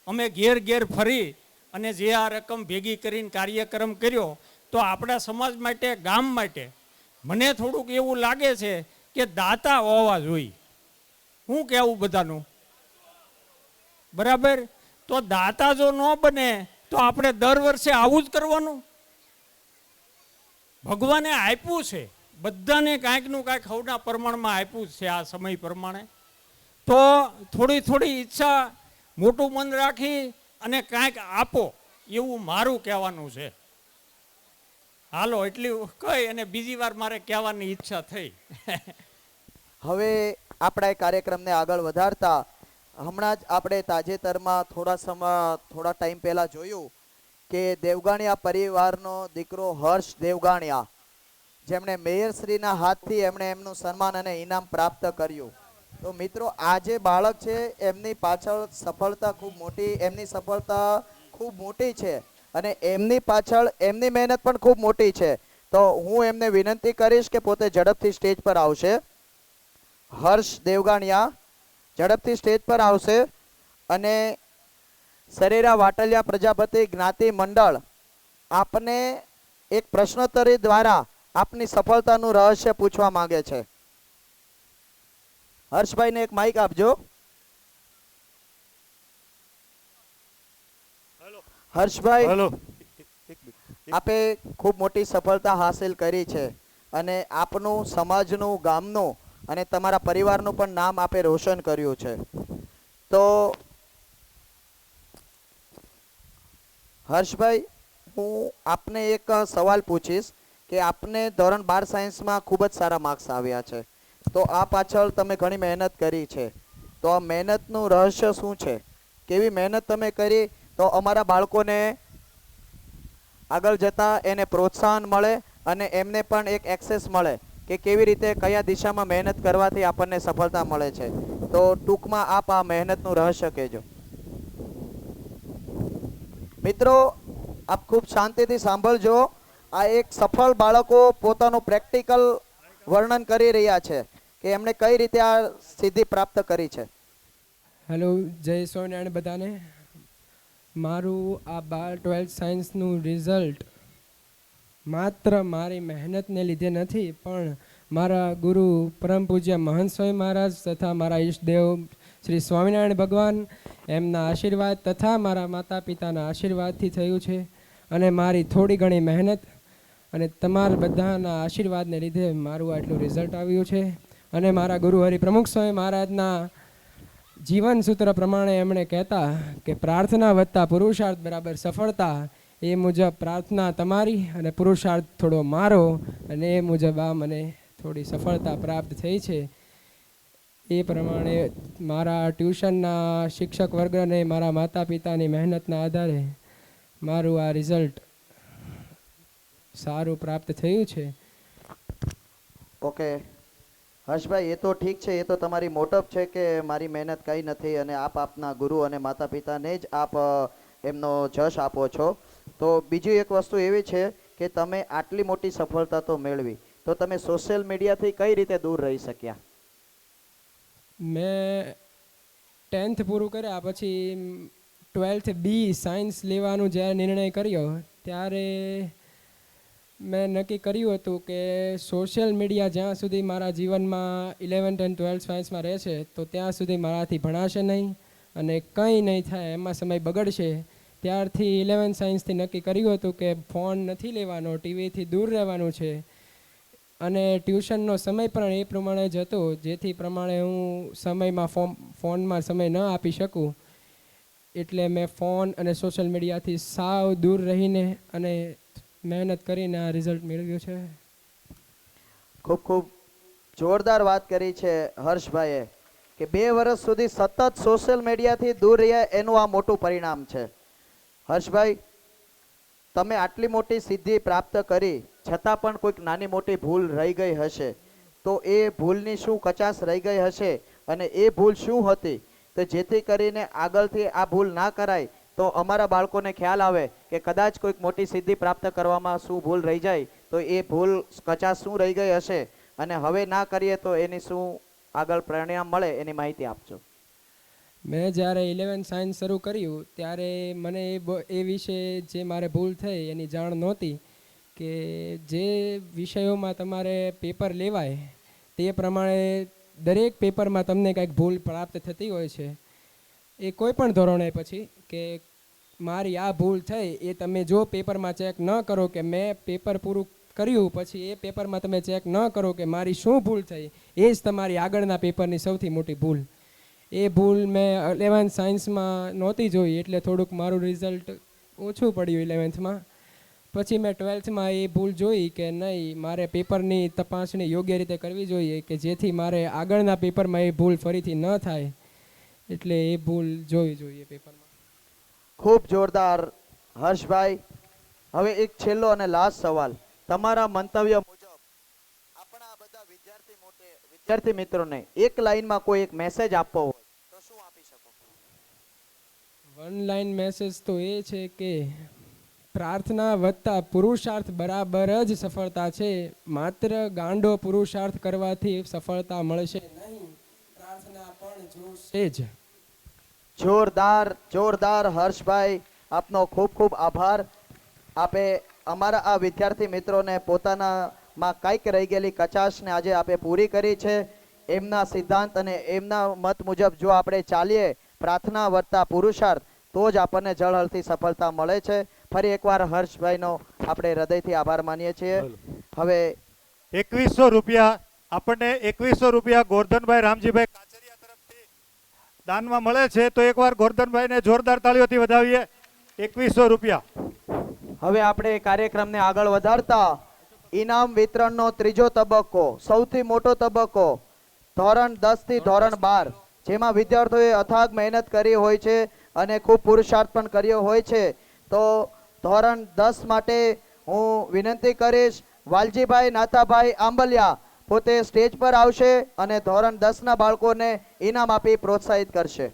અમે ઘેર ફરી અને જે આ રકમ ભેગી કરીને કાર્યક્રમ કર્યો તો આપણા સમાજ માટે, ગામ માટે મને થોડુંક એવું લાગે છે કે દાતા હોવા જોઈએ. શું કહેવું બધાનું? બરાબર? તો દાતા જો ન બને તો આપણે દર વર્ષે આવું જ કરવાનું? ભગવાને આપ્યું છે બધાને કાંઈકનું કાંઈક હવના પ્રમાણમાં આપ્યું જ છે આ સમય પ્રમાણે. તો થોડી ઈચ્છા, મોટું મન રાખી અને કાંઈક આપો એવું મારું કહેવાનું છે. હાલો એટલું કહી અને બીજી વાર મારે કહેવાની ઈચ્છા થઈ. હવે આપણા એ કાર્યક્રમને આગળ વધારતા હમણાં જ આપણે તાજેતરમાં થોડા ટાઈમ પહેલા જોયું કે દેવગાણિયા પરિવારનો દીકરો હર્ષ દેવગાણિયા, જેમણે મેયરશ્રીના હાથથી એમણે એમનું સન્માન અને ઇનામ પ્રાપ્ત કર્યું. તો મિત્રો આ જે બાળક છે એમની પાછળ સફળતા ખૂબ મોટી છે અને એમની પાછળ એમની મહેનત પણ ખૂબ મોટી છે. તો હું એમને વિનંતી કરીશ કે પોતે ઝડપથી સ્ટેજ પર આવશે. હર્ષ દેવગાણિયા ઝડપથી સ્ટેજ પર આવશે અને સરેરા વાટલિયા પ્રજાપતિ જ્ઞાતિ મંડળ આપને એક પ્રશ્નોત્તરી દ્વારા આપની સફળતાનું રહસ્ય પૂછવા માંગે છે. હર્ષભાઈને એક માઇક આપજો. હર્ષભાઈ, આપે ખૂબ મોટી સફળતા હાંસિલ કરી છે અને આપનું, સમાજનું, ગામનું અને તમારા પરિવારનું પણ નામ આપે રોશન કર્યું છે. તો હર્ષભાઈ, હું આપને એક સવાલ પૂછીશ કે આપને ધોરણ 12 સાયન્સમાં ખૂબ જ સારા માર્ક્સ આવ્યા છે. તો આ પાછળ તમે ઘણી મહેનત કરી છે. તો આ મહેનતનું રહસ્ય શું છે? કેવી મહેનત તમે કરી તો અમારા બાળકોને આગળ જતા એને પ્રોત્સાહન મળે અને એમને પણ એક એક્સેસ મળે કે કેવી રીતે કયા દિશામાં મહેનત કરવાથી આપણને સફળતા મળે છે. તો ટૂંકમાં આપ આ મહેનતનું રહસ્ય કહેજો. મિત્રો, આપ ખૂબ શાંતિથી સાંભળજો. આ એક સફળ બાળકો પોતાનું પ્રેક્ટિકલ વર્ણન કરી રહ્યા છે કે એમણે કઈ રીતે આ સિદ્ધિ પ્રાપ્ત કરી છે. હેલો, જય સ્વામિનારાયણ બધાને. મારું આ 12 સાયન્સનું રિઝલ્ટ માત્ર મારી મહેનતને લીધે નથી, પણ મારા ગુરુ પરમ પૂજ્ય મહંત સ્વામી મહારાજ તથા મારા ઈષ્ટદેવ શ્રી સ્વામિનારાયણ ભગવાન એમના આશીર્વાદ તથા મારા માતા પિતાના આશીર્વાદથી થયું છે. અને મારી થોડી ઘણી મહેનત અને તમારા બધાના આશીર્વાદને લીધે મારું આટલું રિઝલ્ટ આવ્યું છે. અને મારા ગુરુ હરિપ્રમુખ સ્વામી મહારાજના જીવન સૂત્ર પ્રમાણે એમણે કહેતા કે પ્રાર્થના વત્તા પુરુષાર્થ બરાબર સફળતા, એ મુજબ પ્રાર્થના તમારી અને પુરુષાર્થ થોડો મારો, અને એ મુજબ આ મને થોડી સફળતા પ્રાપ્ત થઈ છે. એ પ્રમાણે મારા ટ્યુશનના શિક્ષક વર્ગ અને મારા માતા પિતાની મહેનતના આધારે મારું આ રિઝલ્ટ સારું પ્રાપ્ત થયું છે. ઓકે હર્ષભાઈ, એ તો ઠીક છે, એ તો તમારી મોટપ છે કે મારી મહેનત કંઈ નથી અને આપ આપના ગુરુ અને માતા પિતાને જ આપ એમનો જશ આપો છો. તો બીજી એક વસ્તુ એવી છે કે તમે આટલી મોટી સફળતા તો મેળવી, તો તમે સોશિયલ મીડિયાથી કઈ રીતે દૂર રહી શક્યા? મેં 10th પૂરું કર્યા પછી 12th બી સાયન્સ લેવાનું જ્યારે નિર્ણય કર્યો ત્યારે મેં નક્કી કર્યું હતું કે સોશિયલ મીડિયા જ્યાં સુધી મારા જીવનમાં 11th અને 12th સાયન્સમાં રહેશે તો ત્યાં સુધી મારાથી ભણાશે નહીં અને કંઈ નહીં થાય, એમાં સમય બગડશે. ત્યારથી 11th સાયન્સથી નક્કી કર્યું હતું કે ફોન નથી લેવાનો, ટીવીથી દૂર રહેવાનું છે, અને ટ્યુશનનો સમય પણ એ પ્રમાણે જ હતો જેથી પ્રમાણે હું સમયમાં ફોનમાં સમય ન આપી શકું. એટલે મેં ફોન અને સોશિયલ મીડિયાથી સાવ દૂર રહીને અને મહેનત કરીને આ રિઝલ્ટ મેળવ્યું છે. ખૂબ ખૂબ જોરદાર વાત કરી છે હર્ષભાઈએ કે 2 વર્ષ સુધી સતત સોશિયલ મીડિયાથી દૂર રહ્યા એનું આ મોટું પરિણામ છે. હર્ષભાઈ, તમે આટલી મોટી સિદ્ધિ પ્રાપ્ત કરી છતાં પણ કોઈક નાની મોટી ભૂલ રહી ગઈ હશે, તો એ ભૂલની શું કચાશ રહી ગઈ હશે અને એ ભૂલ શું હતી, તો જેથી કરીને આગળથી આ ભૂલ ના કરાય, તો અમારા બાળકોને ખ્યાલ આવે કે કદાચ કોઈક મોટી સિદ્ધિ પ્રાપ્ત કરવામાં શું ભૂલ રહી જાય, તો એ ભૂલ કચાશ શું રહી ગઈ હશે અને હવે ના કરીએ તો એની શું આગળ પરિણામ મળે એની માહિતી આપજો. મેં જ્યારે 11th સાયન્સ શરૂ કર્યું ત્યારે મને એ વિશે જે મારે ભૂલ થઈ એની જાણ નહોતી કે જે વિષયોમાં તમારે પેપર લેવાય તે પ્રમાણે દરેક પેપરમાં તમને કંઈક ભૂલ પ્રાપ્ત થતી હોય છે. એ કોઈ પણ ધોરણે પછી કે મારી આ ભૂલ થઈ એ તમે જો પેપરમાં ચેક ન કરો કે મેં પેપર પૂરું કર્યું પછી એ પેપરમાં તમે ચેક ન કરો કે મારી શું ભૂલ થઈ, એ જ તમારી આગળના પેપરની સૌથી મોટી ભૂલ. એ ભૂલ મેં 11th સાયન્સમાં નહોતી જોઈ એટલે થોડુંક મારું રિઝલ્ટ ઓછું પડ્યું 11thમાં. પછી મેં 12thમાં એ ભૂલ જોઈ કે નહીં, મારે પેપરની તપાસણી યોગ્ય રીતે કરવી જોઈએ કે જેથી મારે આગળના પેપરમાં એ ભૂલ ફરીથી ન થાય, એટલે એ ભૂલ જોવી જોઈએ પેપરમાં. ખૂબ જોરદાર હર્ષભાઈ. હવે એક છેલ્લો અને લાસ્ટ સવાલ, તમારા મંતવ્ય મુજબ આપણા બધા વિદ્યાર્થી મિત્રોને એક લાઈનમાં કોઈ એક મેસેજ આપવો હોય તો શું આપી શકો? 1 લાઈન મેસેજ તો એ છે કે પ્રાર્થના વત્તા પુરુષાર્થ બરાબર જ સફળતા છે. માત્ર ગાંડો પુરુષાર્થ કરવાથી સફળતા મળશે નહીં, પ્રાર્થના પણ જોશે જ. જોરદાર હર્ષભાઈ, આપનો ખૂબ ખૂબ આભાર. આપે અમારા આ વિદ્યાર્થી મિત્રોને પોતાનામાં કંઈક રહી ગયેલી કચાશને આજે આપે પૂરી કરી છે. એમના સિદ્ધાંત અને એમના મત મુજબ જો આપણે ચાલીએ પ્રાર્થના વત્તા પુરુષાર્થ તો જ આપણને જળહળતી સફળતા મળે છે. ફરી એકવાર હર્ષભાઈનો આપણે હૃદયથી આભાર માનીએ છીએ. હવે 2100 રૂપિયા આપણને 2100 રૂપિયા ગોરધનભાઈ રામજીભાઈ કાચરિયા તરફથી દાનમાં મળે છે, તો એકવાર ગોરધનભાઈને જોરદાર તાળીઓથી વધાવીએ. 2100 રૂપિયા. હવે આપણે કાર્યક્રમને આગળ વધારતા ઇનામ વિતરણનો ત્રીજો તબક્કો, સૌથી મોટો તબક્કો, ધોરણ 10 થી ધોરણ 12, જેમાં વિદ્યાર્થીઓએ અથાગ મહેનત કરી હોય છે અને ખૂબ પુરુષાર્થ પણ કર્યો હોય છે. તો ધોરણ 10 માટે હું વિનંતી કરીશ વાલજીભાઈ નાથાભાઈ આંબલિયા પોતે સ્ટેજ પર આવશે અને ધોરણ 10ના બાળકોને ઇનામ આપી પ્રોત્સાહિત કરશે.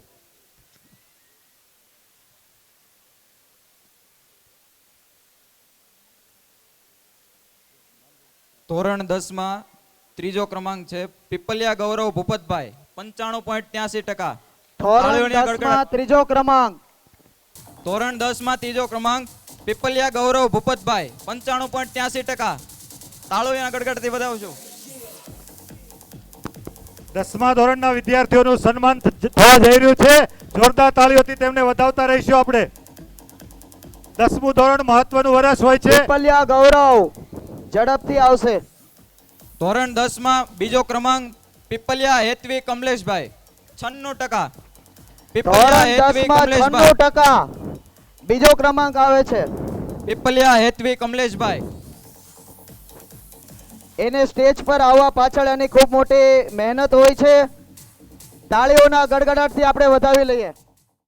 ધોરણ 10માં ત્રીજો ક્રમાંક છે પીપલિયા ગૌરવ ભૂપતભાઈ 95.83%. ધોરણ 10માં ત્રીજો ક્રમાંક. ધોરણ 10માં ત્રીજો ક્રમાંક પીપલિયા ગૌરવ ભૂપતભાઈ 95.83%. તાળીઓના ગડગડથી વધાવજો. 10મા ધોરણના વિદ્યાર્થીઓનું સન્માન થવા જઈ રહ્યું છે. જોરદાર તાળીઓથી તેમને વધાવતા રહીશું આપણે. 10મું ધોરણ મહત્વનું વર્ષ હોય છે. પીપલિયા ગૌરવ ઝડપથી આવશે. ધોરણ 10માં બીજો ક્રમાંક પીપલિયા હેતવી કમલેશભાઈ 96%. ધોરણ 10માં 96%. બીજો ક્રમાંક આવે છે. પીપલિયા હેતવી કમલેશભાઈ. એને સ્ટેજ પર આવવા પાછળ એની ખૂબ મોટી મહેનત હોય છે. તાળીઓના ગડગડાટથી આપણે વધાવી લઈએ.